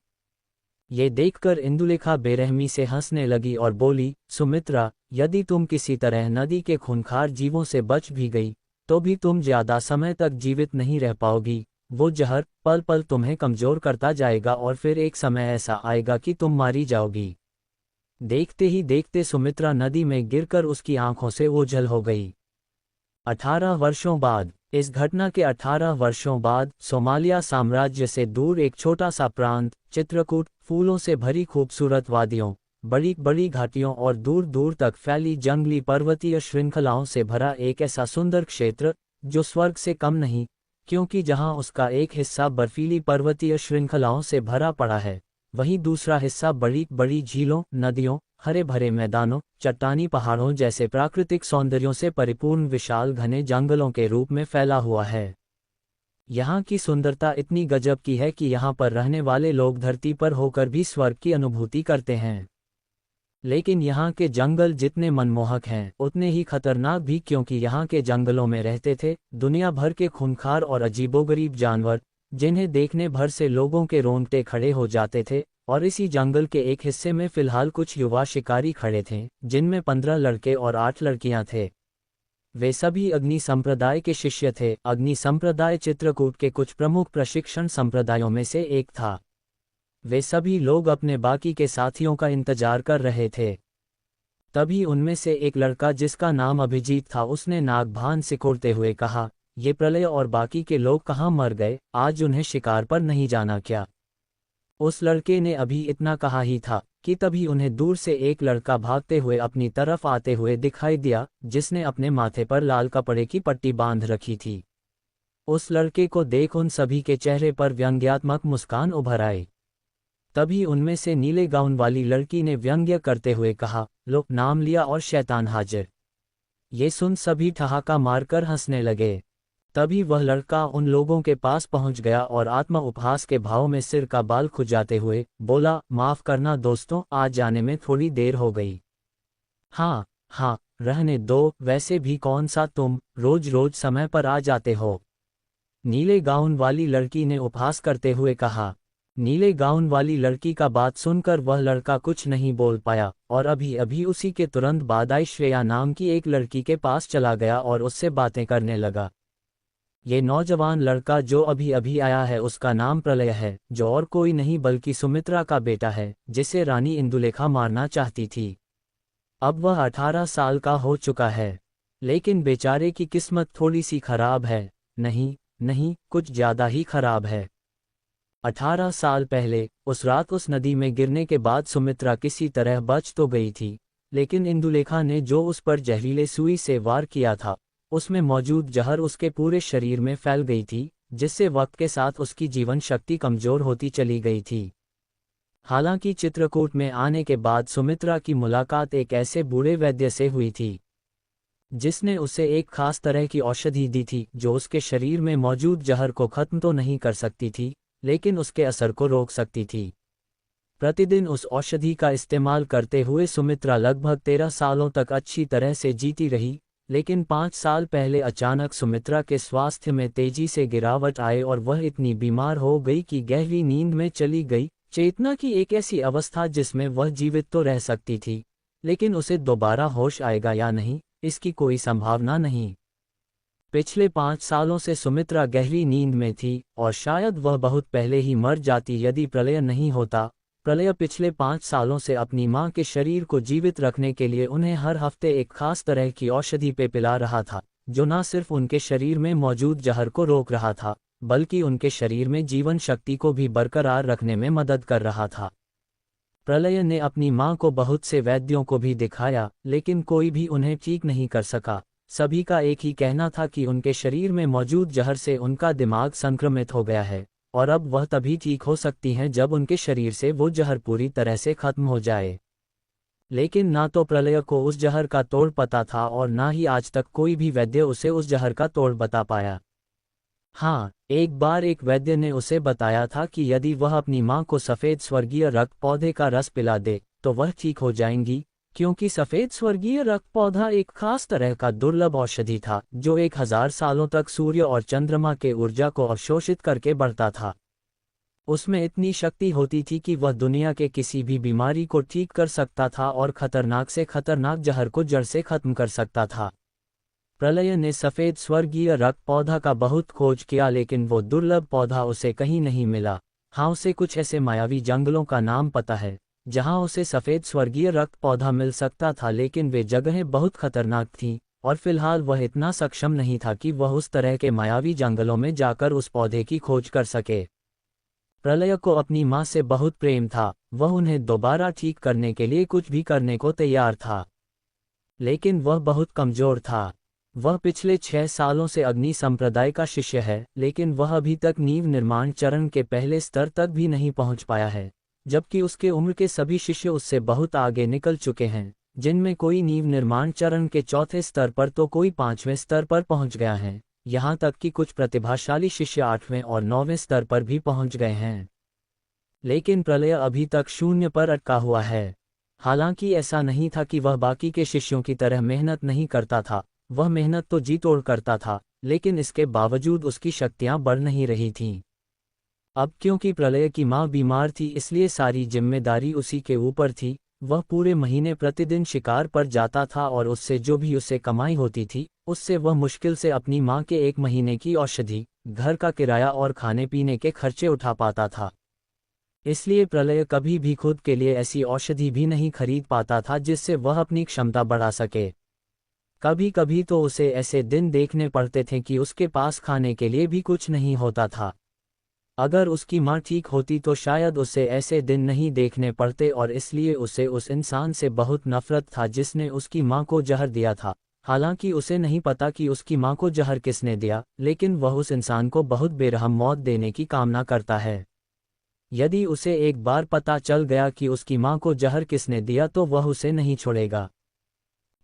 ये देखकर इंदुलेखा बेरहमी से हंसने लगी और बोली, सुमित्रा, यदि तुम किसी तरह नदी के खूंखार जीवों से बच भी गई तो भी तुम ज्यादा समय तक जीवित नहीं रह पाओगी। वो जहर पल पल तुम्हें कमजोर करता जाएगा और फिर एक समय ऐसा आएगा कि तुम मारी जाओगी। देखते ही देखते सुमित्रा नदी में गिरकर उसकी आंखों से ओझल हो गई। 18 वर्षों बाद। इस घटना के 18 वर्षों बाद सोमालिया साम्राज्य से दूर एक छोटा सा प्रांत, चित्रकूट, फूलों से भरी खूबसूरत वादियों, बड़ी बड़ी घाटियों और दूर दूर तक फैली जंगली पर्वतीय श्रृंखलाओं से भरा एक ऐसा सुंदर क्षेत्र जो स्वर्ग से कम नहीं, क्योंकि जहां उसका एक हिस्सा बर्फीली पर्वतीय श्रृंखलाओं से भरा पड़ा है, वहीं दूसरा हिस्सा बड़ी बड़ी झीलों, नदियों, हरे भरे मैदानों, चट्टानी पहाड़ों जैसे प्राकृतिक सौंदर्यों से परिपूर्ण विशाल घने जंगलों के रूप में फैला हुआ है। यहाँ की सुंदरता इतनी गजब की है कि यहाँ पर रहने वाले लोग धरती पर होकर भी स्वर्ग की अनुभूति करते हैं। लेकिन यहाँ के जंगल जितने मनमोहक हैं उतने ही खतरनाक भी, क्योंकि यहाँ के जंगलों में रहते थे दुनिया भर के खूंखार और अजीबोगरीब जानवर, जिन्हें देखने भर से लोगों के रोंगटे खड़े हो जाते थे। और इसी जंगल के एक हिस्से में फिलहाल कुछ युवा शिकारी खड़े थे, जिनमें 15 लड़के और 8 लड़कियां थे। वे सभी अग्नि संप्रदाय के शिष्य थे। अग्नि संप्रदाय चित्रकूट के कुछ प्रमुख प्रशिक्षण संप्रदायों में से एक था। वे सभी लोग अपने बाकी के साथियों का इंतजार कर रहे थे। तभी उनमें से एक लड़का, जिसका नाम अभिजीत था, उसने नागभान सिकोड़ते हुए कहा, ये प्रलय और बाकी के लोग कहाँ मर गए, आज उन्हें शिकार पर नहीं जाना क्या? उस लड़के ने अभी इतना कहा ही था कि तभी उन्हें दूर से एक लड़का भागते हुए अपनी तरफ आते हुए दिखाई दिया, जिसने अपने माथे पर लाल कपड़े की पट्टी बांध रखी थी। उस लड़के को देख उन सभी के चेहरे पर व्यंग्यात्मक मुस्कान उभर आई। तभी उनमें से नीले गाउन वाली लड़की ने व्यंग्य करते हुए कहा, लो, नाम लिया और शैतान हाजिर। ये सुन सभी ठहाका मारकर हंसने लगे। तभी वह लड़का उन लोगों के पास पहुंच गया और आत्मा उपहास के भाव में सिर का बाल खुजाते हुए बोला, माफ करना दोस्तों, आज जाने में थोड़ी देर हो गई। हाँ हाँ, रहने दो, वैसे भी कौन सा तुम रोज रोज समय पर आ जाते हो? नीले गाउन वाली लड़की ने उपहास करते हुए कहा। नीले गाउन वाली लड़की का बात सुनकर वह लड़का कुछ नहीं बोल पाया और अभी अभी उसी के तुरंत बाद आई श्रेया नाम की एक लड़की के पास चला गया और उससे बातें करने लगा। ये नौजवान लड़का जो अभी अभी आया है, उसका नाम प्रलय है, जो और कोई नहीं बल्कि सुमित्रा का बेटा है, जिसे रानी इंदुलेखा मारना चाहती थी। अब वह 18 साल का हो चुका है, लेकिन बेचारे की किस्मत थोड़ी सी खराब है। नहीं नहीं, कुछ ज्यादा ही खराब है। 18 साल पहले उस रात उस नदी में गिरने के बाद सुमित्रा किसी तरह बच तो गई थी, लेकिन इंदुलेखा ने जो उस पर जहरीले सुई से वार किया था, उसमें मौजूद जहर उसके पूरे शरीर में फैल गई थी, जिससे वक्त के साथ उसकी जीवन शक्ति कमजोर होती चली गई थी। हालांकि चित्रकूट में आने के बाद सुमित्रा की मुलाकात एक ऐसे बूढ़े वैद्य से हुई थी, जिसने उसे एक खास तरह की औषधि दी थी, जो उसके शरीर में मौजूद जहर को खत्म तो नहीं कर सकती थी, लेकिन उसके असर को रोक सकती थी। प्रतिदिन उस औषधि का इस्तेमाल करते हुए सुमित्रा लगभग 13 सालों तक अच्छी तरह से जीती रही, लेकिन 5 साल पहले अचानक सुमित्रा के स्वास्थ्य में तेजी से गिरावट आए और वह इतनी बीमार हो गई कि गहरी नींद में चली गई। चेतना की एक ऐसी अवस्था जिसमें वह जीवित तो रह सकती थी, लेकिन उसे दोबारा होश आएगा या नहीं, इसकी कोई संभावना नहीं। पिछले 5 सालों से सुमित्रा गहरी नींद में थी और शायद वह बहुत पहले ही मर जाती यदि प्रलय नहीं होता। प्रलय पिछले 5 सालों से अपनी मां के शरीर को जीवित रखने के लिए उन्हें हर हफ्ते एक खास तरह की औषधि पे पिला रहा था, जो न सिर्फ उनके शरीर में मौजूद जहर को रोक रहा था, बल्कि उनके शरीर में जीवन शक्ति को भी बरकरार रखने में मदद कर रहा था। प्रलय ने अपनी मां को बहुत से वैद्यों को भी दिखाया, लेकिन कोई भी उन्हें ठीक नहीं कर सका। सभी का एक ही कहना था कि उनके शरीर में मौजूद जहर से उनका दिमाग संक्रमित हो गया है और अब वह तभी ठीक हो सकती हैं जब उनके शरीर से वो जहर पूरी तरह से खत्म हो जाए। लेकिन ना तो प्रलय को उस जहर का तोड़ पता था और ना ही आज तक कोई भी वैद्य उसे उस जहर का तोड़ बता पाया। हाँ, एक बार एक वैद्य ने उसे बताया था कि यदि वह अपनी मां को सफ़ेद स्वर्गीय रक्त पौधे का रस पिला दे तो वह ठीक हो जाएंगी, क्योंकि सफ़ेद स्वर्गीय रक्त पौधा एक खास तरह का दुर्लभ औषधि था जो 1000 सालों तक सूर्य और चंद्रमा के ऊर्जा को अवशोषित करके बढ़ता था। उसमें इतनी शक्ति होती थी कि वह दुनिया के किसी भी बीमारी को ठीक कर सकता था और खतरनाक से खतरनाक जहर को जड़ से खत्म कर सकता था। प्रलय ने सफ़ेद स्वर्गीय रक्त पौधा का बहुत खोज किया, लेकिन वो दुर्लभ पौधा उसे कहीं नहीं मिला। हाँ, उसे कुछ ऐसे मायावी जंगलों का नाम पता है जहां उसे सफ़ेद स्वर्गीय रक्त पौधा मिल सकता था, लेकिन वे जगहें बहुत खतरनाक थीं और फिलहाल वह इतना सक्षम नहीं था कि वह उस तरह के मायावी जंगलों में जाकर उस पौधे की खोज कर सके। प्रलय को अपनी मां से बहुत प्रेम था वह उन्हें दोबारा ठीक करने के लिए कुछ भी करने को तैयार था। लेकिन वह बहुत कमजोर था। वह पिछले 6 सालों से अग्नि संप्रदाय का शिष्य है, लेकिन वह अभी तक नींव निर्माण चरण के पहले स्तर तक भी नहीं पहुंच पाया है, जबकि उसके उम्र के सभी शिष्य उससे बहुत आगे निकल चुके हैं, जिनमें कोई नींव निर्माण चरण के चौथे स्तर पर तो कोई 5वें स्तर पर पहुंच गया है। यहाँ तक कि कुछ प्रतिभाशाली शिष्य 8वें और 9वें स्तर पर भी पहुंच गए हैं। लेकिन प्रलय अभी तक शून्य पर अटका हुआ है। हालांकि ऐसा नहीं था कि वह बाकी के शिष्यों की तरह मेहनत नहीं करता था, वह मेहनत तो जी तोड़ करता था, लेकिन इसके बावजूद उसकी शक्तियां बढ़ नहीं रही थीं। अब क्योंकि प्रलय की मां बीमार थी, इसलिए सारी जिम्मेदारी उसी के ऊपर थी। वह पूरे महीने प्रतिदिन शिकार पर जाता था और उससे जो भी उसे कमाई होती थी, उससे वह मुश्किल से अपनी मां के 1 महीने की औषधि, घर का किराया और खाने पीने के खर्चे उठा पाता था। इसलिए प्रलय कभी भी खुद के लिए ऐसी औषधि भी नहीं खरीद पाता था जिससे वह अपनी क्षमता बढ़ा सके। कभी कभी तो उसे ऐसे दिन देखने पड़ते थे कि उसके पास खाने के लिए भी कुछ नहीं होता था। अगर उसकी मां ठीक होती तो शायद उसे ऐसे दिन नहीं देखने पड़ते, और इसलिए उसे उस इंसान से बहुत नफरत था जिसने उसकी मां को जहर दिया था। हालांकि उसे नहीं पता कि उसकी मां को जहर किसने दिया, लेकिन वह उस इंसान को बहुत बेरहम मौत देने की कामना करता है। यदि उसे एक बार पता चल गया कि उसकी मां को जहर किसने दिया तो वह उसे नहीं छोड़ेगा।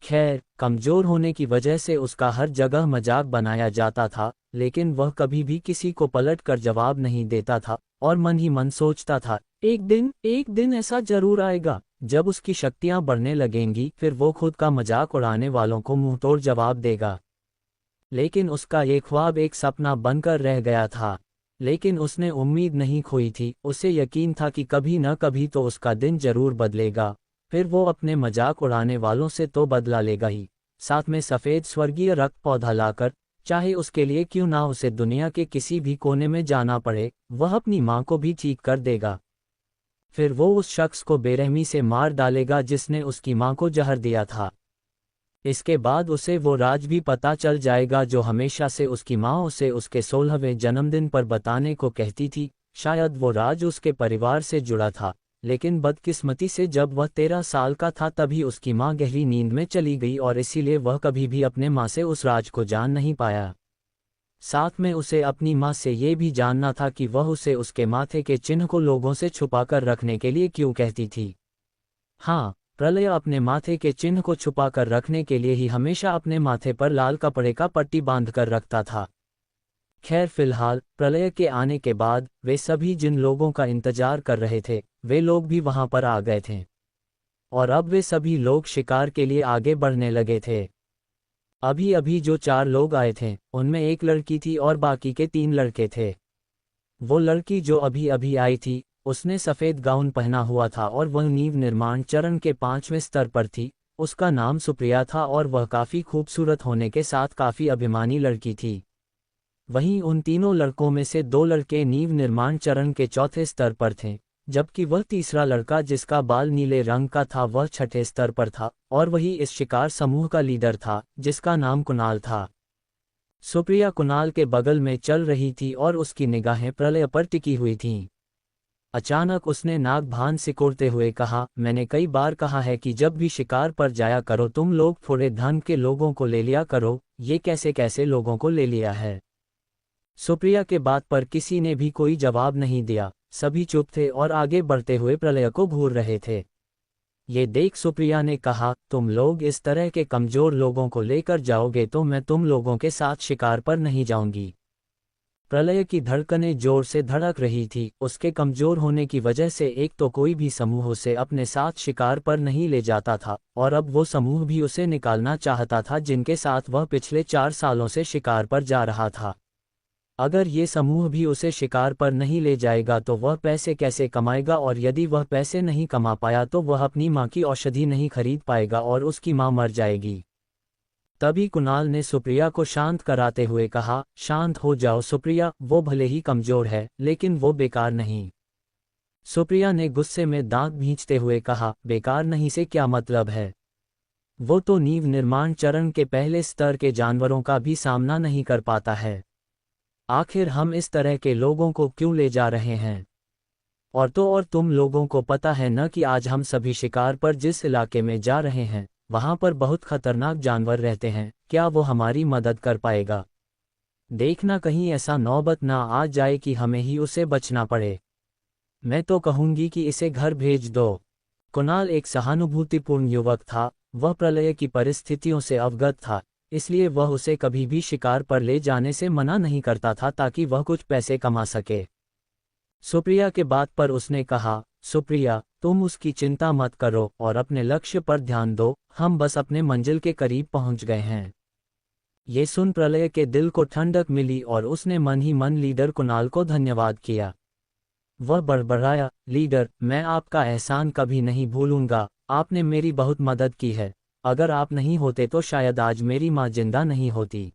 खैर, कमजोर होने की वजह से उसका हर जगह मजाक बनाया जाता था, लेकिन वह कभी भी किसी को पलट कर जवाब नहीं देता था और मन ही मन सोचता था, एक दिन ऐसा जरूर आएगा जब उसकी शक्तियां बढ़ने लगेंगी, फिर वो खुद का मजाक उड़ाने वालों को मुंहतोड़ जवाब देगा। लेकिन उसका ये ख्वाब एक सपना बनकर रह गया था। लेकिन उसने उम्मीद नहीं खोई थी, उसे यकीन था कि कभी न कभी तो उसका दिन जरूर बदलेगा, फिर वो अपने मजाक उड़ाने वालों से तो बदला लेगा ही, साथ में सफ़ेद स्वर्गीय रक्त पौधा लाकर, चाहे उसके लिए क्यों ना उसे दुनिया के किसी भी कोने में जाना पड़े, वह अपनी मां को भी ठीक कर देगा। फिर वो उस शख्स को बेरहमी से मार डालेगा जिसने उसकी मां को जहर दिया था। इसके बाद उसे वो राज भी पता चल जाएगा जो हमेशा से उसकी मां उसे उसके 16वें जन्मदिन पर बताने को कहती थी। शायद वो राज उसके परिवार से जुड़ा था, लेकिन बदकिस्मती से जब वह 13 साल का था तभी उसकी मां गहरी नींद में चली गई और इसीलिए वह कभी भी अपने मां से उस राज को जान नहीं पाया। साथ में उसे अपनी मां से ये भी जानना था कि वह उसे उसके माथे के चिन्ह को लोगों से छुपाकर रखने के लिए क्यों कहती थी। हाँ, प्रलय अपने माथे के चिन्ह को छुपा कर रखने के लिए ही हमेशा अपने माथे पर लाल कपड़े का पट्टी बांध कर रखता था। खैर, फिलहाल प्रलय के आने के बाद वे सभी जिन लोगों का इंतजार कर रहे थे, वे लोग भी वहां पर आ गए थे और अब वे सभी लोग शिकार के लिए आगे बढ़ने लगे थे। अभी अभी जो 4 लोग आए थे, उनमें एक लड़की थी और बाकी के 3 लड़के थे। वो लड़की जो अभी अभी आई थी, उसने सफ़ेद गाउन पहना हुआ था और वह नींव निर्माण चरण के 5वें स्तर पर थी। उसका नाम सुप्रिया था और वह काफ़ी खूबसूरत होने के साथ काफ़ी अभिमानी लड़की थी। वहीं उन तीनों लड़कों में से 2 लड़के नींव निर्माण चरण के चौथे स्तर पर थे, जबकि वह तीसरा लड़का जिसका बाल नीले रंग का था वह 6ठे स्तर पर था और वही इस शिकार समूह का लीडर था जिसका नाम कुणाल था। सुप्रिया कुणाल के बगल में चल रही थी और उसकी निगाहें प्रलय पर टिकी हुई थीं। अचानक उसने नाक भान सिकोड़ते हुए कहा, मैंने कई बार कहा है कि जब भी शिकार पर जाया करो तुम लोग थोड़े धन के लोगों को ले लिया करो, ये कैसे कैसे लोगों को ले लिया है। सुप्रिया के बात पर किसी ने भी कोई जवाब नहीं दिया, सभी चुप थे और आगे बढ़ते हुए प्रलय को घूर रहे थे। ये देख सुप्रिया ने कहा, तुम लोग इस तरह के कमजोर लोगों को लेकर जाओगे तो मैं तुम लोगों के साथ शिकार पर नहीं जाऊंगी। प्रलय की धड़कनें जोर से धड़क रही थी, उसके कमजोर होने की वजह से एक तो कोई भी समूह उसे अपने साथ शिकार पर नहीं ले जाता था और अब वो समूह भी उसे निकालना चाहता था जिनके साथ वह पिछले 4 सालों से शिकार पर जा रहा था। अगर ये समूह भी उसे शिकार पर नहीं ले जाएगा तो वह पैसे कैसे कमाएगा, और यदि वह पैसे नहीं कमा पाया तो वह अपनी मां की औषधि नहीं खरीद पाएगा और उसकी मां मर जाएगी। तभी कुणाल ने सुप्रिया को शांत कराते हुए कहा, शांत हो जाओ सुप्रिया, वो भले ही कमजोर है लेकिन वो बेकार नहीं। सुप्रिया ने गुस्से में दांत भींचते हुए कहा, बेकार नहीं से क्या मतलब है? वो तो नींव निर्माण चरण के पहले स्तर के जानवरों का भी सामना नहीं कर पाता है। आखिर हम इस तरह के लोगों को क्यों ले जा रहे हैं? और तुम लोगों को पता है न कि आज हम सभी शिकार पर जिस इलाके में जा रहे हैं, वहां पर बहुत खतरनाक जानवर रहते हैं, क्या वो हमारी मदद कर पाएगा? देखना कहीं ऐसा नौबत ना आ जाए कि हमें ही उसे बचना पड़े। मैं तो कहूंगी कि इसे घर भेज दो। कुणाल एक सहानुभूतिपूर्ण युवक था, वह प्रलय की परिस्थितियों से अवगत था, इसलिए वह उसे कभी भी शिकार पर ले जाने से मना नहीं करता था ताकि वह कुछ पैसे कमा सके। सुप्रिया के बात पर उसने कहा, सुप्रिया, तुम उसकी चिंता मत करो और अपने लक्ष्य पर ध्यान दो, हम बस अपने मंजिल के करीब पहुंच गए हैं। ये सुन प्रलय के दिल को ठंडक मिली और उसने मन ही मन लीडर कुणाल को धन्यवाद किया। वह बड़बड़ाया, लीडर, मैं आपका एहसान कभी नहीं भूलूंगा, आपने मेरी बहुत मदद की है। अगर आप नहीं होते तो शायद आज मेरी माँ जिंदा नहीं होती।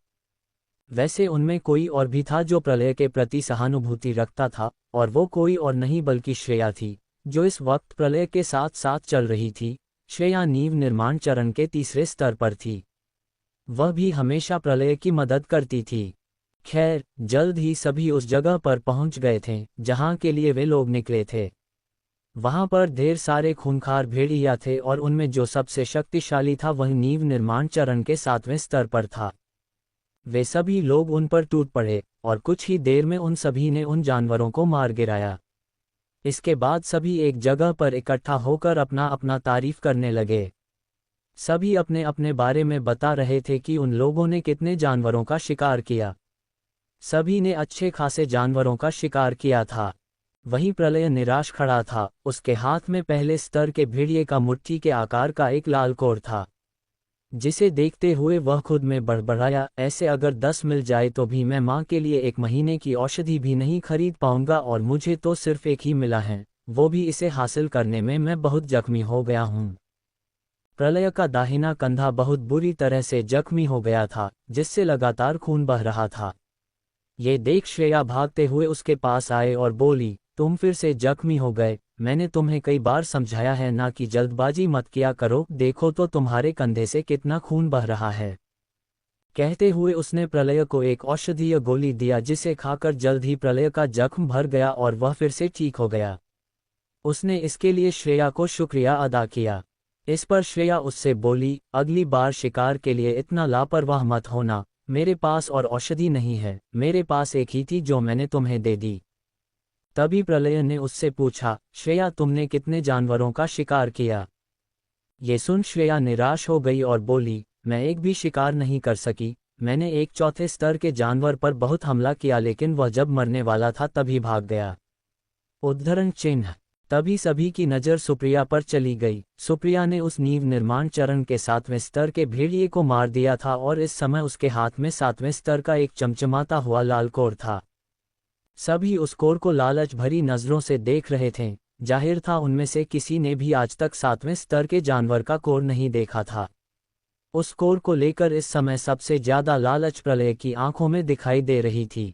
वैसे उनमें कोई और भी था जो प्रलय के प्रति सहानुभूति रखता था, और वो कोई और नहीं बल्कि श्रेया थी, जो इस वक्त प्रलय के साथ साथ चल रही थी। श्रेया नींव निर्माण चरण के तीसरे स्तर पर थी। वह भी हमेशा प्रलय की मदद करती थी। खैर, जल्द ही सभी उस जगह पर पहुंच गए थे जहां के लिए वे लोग निकले थे। वहां पर ढेर सारे खूंखार भेड़िया थे और उनमें जो सबसे शक्तिशाली था वह नींव निर्माण चरण के 7वें स्तर पर था। वे सभी लोग उन पर टूट पड़े और कुछ ही देर में उन सभी ने उन जानवरों को मार गिराया। इसके बाद सभी एक जगह पर इकट्ठा होकर अपना अपना तारीफ करने लगे। सभी अपने अपने बारे में बता रहे थे कि उन लोगों ने कितने जानवरों का शिकार किया। सभी ने अच्छे खासे जानवरों का शिकार किया था। वहीं प्रलय निराश खड़ा था, उसके हाथ में पहले स्तर के भेड़िए का मुट्ठी के आकार का एक लाल कोर था, जिसे देखते हुए वह खुद में बड़बड़ाया, ऐसे अगर 10 मिल जाए तो भी मैं माँ के लिए 1 महीने की औषधि भी नहीं खरीद पाऊंगा और मुझे तो सिर्फ एक ही मिला है, वो भी इसे हासिल करने में मैं बहुत जख्मी हो गया हूँ। प्रलय का दाहिना कंधा बहुत बुरी तरह से जख्मी हो गया था, जिससे लगातार खून बह रहा था। ये देख श्रेया भागते हुए उसके पास आए और बोली, तुम फिर से जख्मी हो गए, मैंने तुम्हें कई बार समझाया है ना कि जल्दबाजी मत किया करो, देखो तो तुम्हारे कंधे से कितना खून बह रहा है। कहते हुए उसने प्रलय को एक औषधीय गोली दिया जिसे खाकर जल्द ही प्रलय का जख्म भर गया और वह फिर से ठीक हो गया। उसने इसके लिए श्रेया को शुक्रिया अदा किया। इस पर श्रेया उससे बोली, अगली बार शिकार के लिए इतना लापरवाह मत होना, मेरे पास और औषधि नहीं है, मेरे पास एक ही थी जो मैंने तुम्हें दे दी। तभी प्रलय ने उससे पूछा, श्रेया, तुमने कितने जानवरों का शिकार किया? ये सुन श्रेया निराश हो गई और बोली, मैं एक भी शिकार नहीं कर सकी, मैंने एक 4थे स्तर के जानवर पर बहुत हमला किया लेकिन वह जब मरने वाला था तभी भाग गया। उद्धरण चिन्ह। तभी सभी की नज़र सुप्रिया पर चली गई। सुप्रिया ने उस नींव निर्माण चरण के 7वें स्तर के भेड़िए को मार दिया था और इस समय उसके हाथ में 7वें स्तर का एक चमचमाता हुआ लाल कोर था। सभी उस कोर को लालच भरी नजरों से देख रहे थे। जाहिर था उनमें से किसी ने भी आज तक 7वें स्तर के जानवर का कोर नहीं देखा था। उस कोर को लेकर इस समय सबसे ज्यादा लालच प्रलय की आंखों में दिखाई दे रही थी।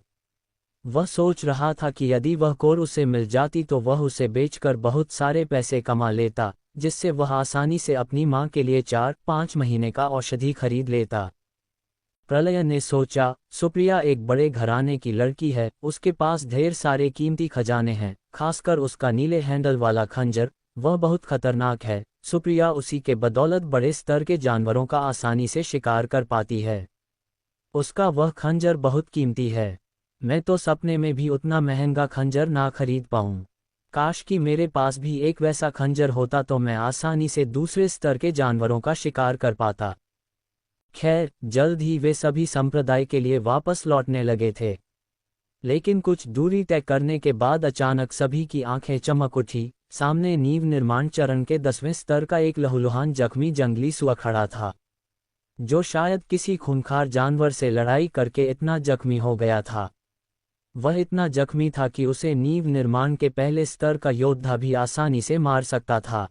वह सोच रहा था कि यदि वह कोर उसे मिल जाती तो वह उसे बेचकर बहुत सारे पैसे कमा लेता, जिससे वह आसानी से अपनी मां के लिए 4-5 महीने का औषधि खरीद लेता। प्रलय ने सोचा, सुप्रिया एक बड़े घराने की लड़की है, उसके पास ढेर सारे कीमती खजाने हैं, खासकर उसका नीले हैंडल वाला खंजर, वह बहुत खतरनाक है। सुप्रिया उसी के बदौलत बड़े स्तर के जानवरों का आसानी से शिकार कर पाती है। उसका वह खंजर बहुत कीमती है। मैं तो सपने में भी उतना महंगा खंजर ना खरीद पाऊं। काश कि मेरे पास भी एक वैसा खंजर होता तो मैं आसानी से दूसरे स्तर के जानवरों का शिकार कर पाता। खैर, जल्द ही वे सभी संप्रदाय के लिए वापस लौटने लगे थे। लेकिन कुछ दूरी तय करने के बाद अचानक सभी की आंखें चमक उठी। सामने नींव निर्माण चरण के 10वें स्तर का एक लहूलुहान जख्मी जंगली सुअर खड़ा था, जो शायद किसी खूंखार जानवर से लड़ाई करके इतना जख्मी हो गया था। वह इतना जख्मी था कि उसे नींव निर्माण के पहले स्तर का योद्धा भी आसानी से मार सकता था।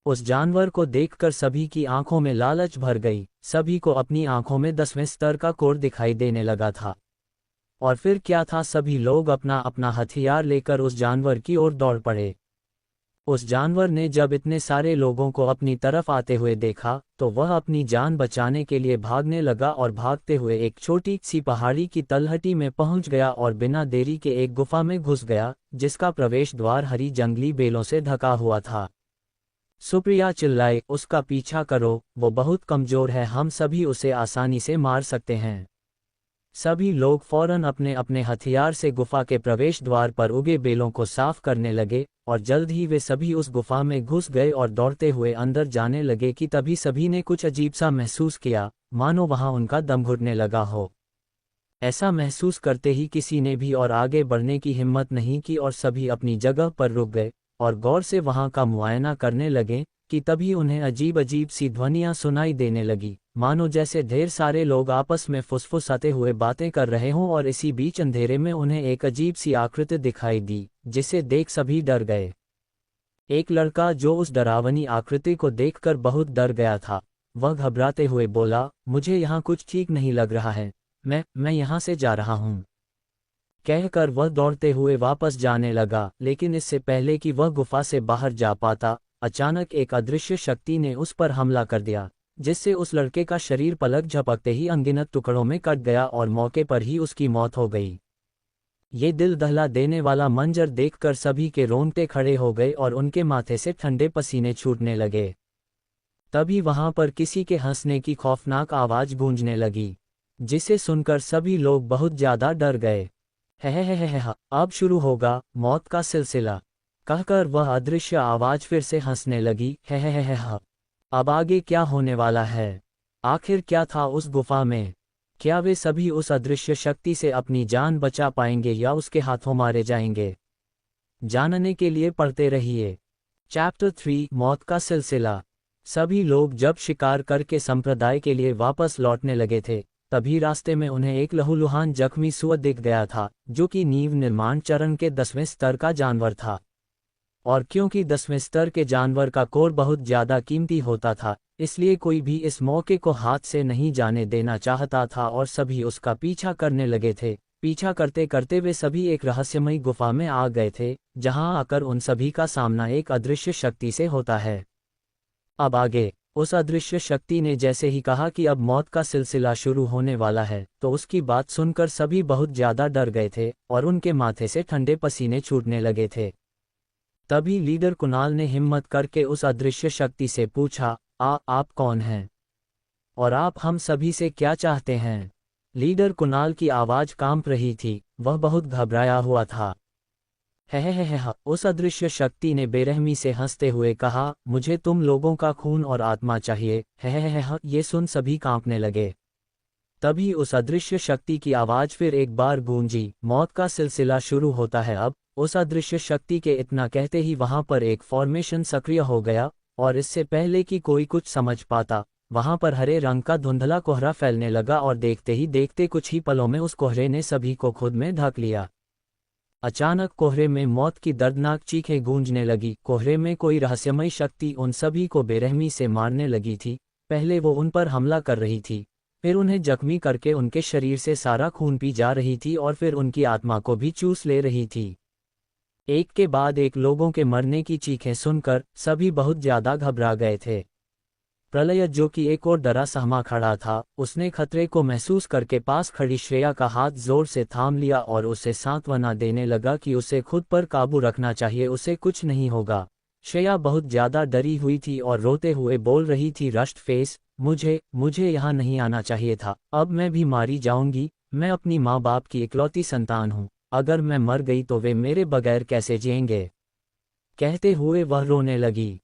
उस जानवर को देखकर सभी की आंखों में लालच भर गई। सभी को अपनी आंखों में 10वें स्तर का कोर दिखाई देने लगा था। और फिर क्या था, सभी लोग अपना अपना हथियार लेकर उस जानवर की ओर दौड़ पड़े। उस जानवर ने जब इतने सारे लोगों को अपनी तरफ आते हुए देखा तो वह अपनी जान बचाने के लिए भागने लगा और भागते हुए एक छोटी सी पहाड़ी की तलहटी में पहुंच गया और बिना देरी के एक गुफा में घुस गया, जिसका प्रवेश द्वार हरी जंगली बेलों से ढका हुआ था। सुप्रिया चिल्लाई, उसका पीछा करो, वो बहुत कमजोर है, हम सभी उसे आसानी से मार सकते हैं। सभी लोग फौरन अपने अपने हथियार से गुफा के प्रवेश द्वार पर उगे बेलों को साफ करने लगे और जल्द ही वे सभी उस गुफा में घुस गए और दौड़ते हुए अंदर जाने लगे कि तभी सभी ने कुछ अजीब सा महसूस किया, मानो वहां उनका दम घुटने लगा हो। ऐसा महसूस करते ही किसी ने भी और आगे बढ़ने की हिम्मत नहीं की और सभी अपनी जगह पर रुक गए और गौर से वहां का मुआयना करने लगे कि तभी उन्हें अजीब अजीब सी ध्वनियां सुनाई देने लगी, मानो जैसे ढेर सारे लोग आपस में फुसफुसाते हुए बातें कर रहे हों। और इसी बीच अंधेरे में उन्हें एक अजीब सी आकृति दिखाई दी, जिसे देख सभी डर गए। एक लड़का जो उस डरावनी आकृति को देखकर बहुत डर गया था, वह घबराते हुए बोला, मुझे यहाँ कुछ ठीक नहीं लग रहा है, मैं यहाँ से जा रहा हूँ। कहकर वह दौड़ते हुए वापस जाने लगा, लेकिन इससे पहले कि वह गुफा से बाहर जा पाता, अचानक एक अदृश्य शक्ति ने उस पर हमला कर दिया, जिससे उस लड़के का शरीर पलक झपकते ही अनगिनत टुकड़ों में कट गया और मौके पर ही उसकी मौत हो गई। ये दिल दहला देने वाला मंजर देखकर सभी के रोंगटे खड़े हो गए और उनके माथे से ठंडे पसीने छूटने लगे। तभी वहां पर किसी के हंसने की खौफनाक आवाज गूंजने लगी, जिसे सुनकर सभी लोग बहुत ज्यादा डर गए। है, अब शुरू होगा मौत का सिलसिला, कहकर वह अदृश्य आवाज फिर से हंसने लगी। है, अब आगे क्या होने वाला है? आखिर क्या था उस गुफा में? क्या वे सभी उस अदृश्य शक्ति से अपनी जान बचा पाएंगे या उसके हाथों मारे जाएंगे? जानने के लिए पढ़ते रहिए। चैप्टर 3, मौत का सिलसिला। सभी लोग जब शिकार करके संप्रदाय के लिए वापस लौटने लगे थे, तभी रास्ते में उन्हें एक लहूलुहान जख्मी सुअर दिख गया था, जो कि नींव निर्माण चरण के 10वें स्तर का जानवर था। और क्योंकि 10वें स्तर के जानवर का कोर बहुत ज्यादा कीमती होता था, इसलिए कोई भी इस मौके को हाथ से नहीं जाने देना चाहता था और सभी उसका पीछा करने लगे थे। पीछा करते करते वे सभी एक रहस्यमयी गुफा में आ गए थे, जहां आकर उन सभी का सामना एक अदृश्य शक्ति से होता है। अब आगे उस अदृश्य शक्ति ने जैसे ही कहा कि अब मौत का सिलसिला शुरू होने वाला है, तो उसकी बात सुनकर सभी बहुत ज्यादा डर गए थे और उनके माथे से ठंडे पसीने छूटने लगे थे। तभी लीडर कुणाल ने हिम्मत करके उस अदृश्य शक्ति से पूछा, आप कौन हैं? और आप हम सभी से क्या चाहते हैं? लीडर कुणाल की आवाज कांप रही थी, वह बहुत घबराया हुआ था। है, उस अदृश्य शक्ति ने बेरहमी से हंसते हुए कहा, मुझे तुम लोगों का खून और आत्मा चाहिए। है, ये सुन सभी कांपने लगे। तभी उस अदृश्य शक्ति की आवाज फिर एक बार गूंजी, मौत का सिलसिला शुरू होता है अब। उस अदृश्य शक्ति के इतना कहते ही वहां पर एक फॉर्मेशन सक्रिय हो गया और इससे पहले कि कोई कुछ समझ पाता, वहां पर हरे रंग का धुंधला कोहरा फैलने लगा और देखते ही देखते कुछ ही पलों में उस कोहरे ने सभी को खुद में ढक लिया। अचानक कोहरे में मौत की दर्दनाक चीखें गूंजने लगी। कोहरे में कोई रहस्यमयी शक्ति उन सभी को बेरहमी से मारने लगी थी। पहले वो उन पर हमला कर रही थी, फिर उन्हें जख्मी करके उनके शरीर से सारा खून पी जा रही थी और फिर उनकी आत्मा को भी चूस ले रही थी। एक के बाद एक लोगों के मरने की चीखें सुनकर सभी बहुत ज्यादा घबरा गए थे। प्रलय, जो कि एक और डरा सहमा खड़ा था, उसने खतरे को महसूस करके पास खड़ी श्रेया का हाथ जोर से थाम लिया और उसे सांत्वना देने लगा कि उसे खुद पर काबू रखना चाहिए, उसे कुछ नहीं होगा। श्रेया बहुत ज्यादा डरी हुई थी और रोते हुए बोल रही थी, रस्ट फेस, मुझे यहाँ नहीं आना चाहिए था। अब मैं भी मारी जाऊंगी। मैं अपनी माँ बाप की इकलौती संतान हूँ। अगर मैं मर गई तो वे मेरे बगैर कैसे जिएंगे? कहते हुए वह रोने लगी।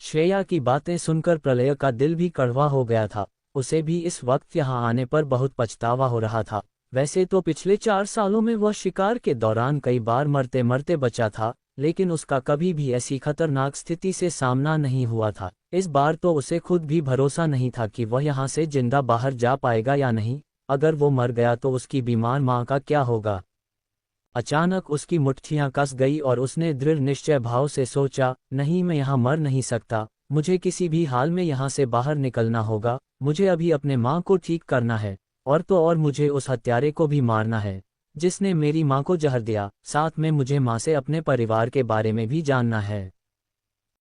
श्रेया की बातें सुनकर प्रलय का दिल भी कड़वा हो गया था। उसे भी इस वक्त यहाँ आने पर बहुत पछतावा हो रहा था। वैसे तो पिछले 4 सालों में वह शिकार के दौरान कई बार मरते मरते बचा था, लेकिन उसका कभी भी ऐसी खतरनाक स्थिति से सामना नहीं हुआ था। इस बार तो उसे खुद भी भरोसा नहीं था कि वह यहाँ से जिंदा बाहर जा पाएगा या नहीं। अगर वो मर गया तो उसकी बीमार माँ का क्या होगा? अचानक उसकी मुट्ठियां कस गई और उसने दृढ़ निश्चय भाव से सोचा, नहीं, मैं यहाँ मर नहीं सकता। मुझे किसी भी हाल में यहाँ से बाहर निकलना होगा। मुझे अभी अपने माँ को ठीक करना है, और तो और मुझे उस हत्यारे को भी मारना है जिसने मेरी माँ को जहर दिया। साथ में मुझे माँ से अपने परिवार के बारे में भी जानना है।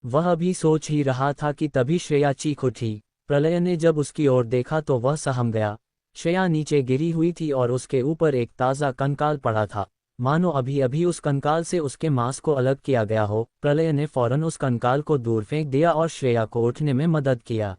वह अभी सोच ही रहा था कि तभी श्रेया चीख उठी। प्रलय ने जब उसकी ओर देखा तो वह सहम गया। श्रेया नीचे गिरी हुई थी और उसके ऊपर एक ताज़ा कंकाल पड़ा था, मानो अभी अभी उस कंकाल से उसके मांस को अलग किया गया हो। प्रलय ने फौरन उस कंकाल को दूर फेंक दिया और श्रेया को उठने में मदद किया।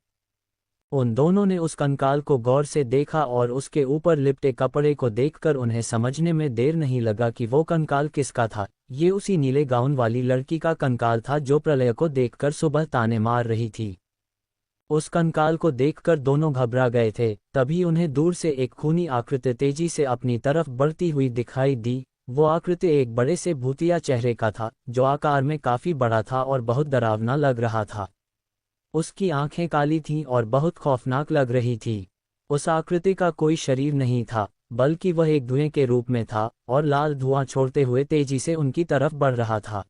उन दोनों ने उस कंकाल को गौर से देखा और उसके ऊपर लिपटे कपड़े को देखकर उन्हें समझने में देर नहीं लगा कि वो कंकाल किसका था। ये उसी नीले गाउन वाली लड़की का कंकाल था जो प्रलय को देखकर सुबह ताने मार रही थी। उस कंकाल को देखकर दोनों घबरा गए थे। तभी उन्हें दूर से एक खूनी आकृति तेजी से अपनी तरफ बढ़ती हुई दिखाई दी। वो आकृति एक बड़े से भूतिया चेहरे का था, जो आकार में काफी बड़ा था और बहुत डरावना लग रहा था। उसकी आंखें काली थीं और बहुत खौफनाक लग रही थी। उस आकृति का कोई शरीर नहीं था, बल्कि वह एक धुएं के रूप में था और लाल धुआं छोड़ते हुए तेजी से उनकी तरफ बढ़ रहा था।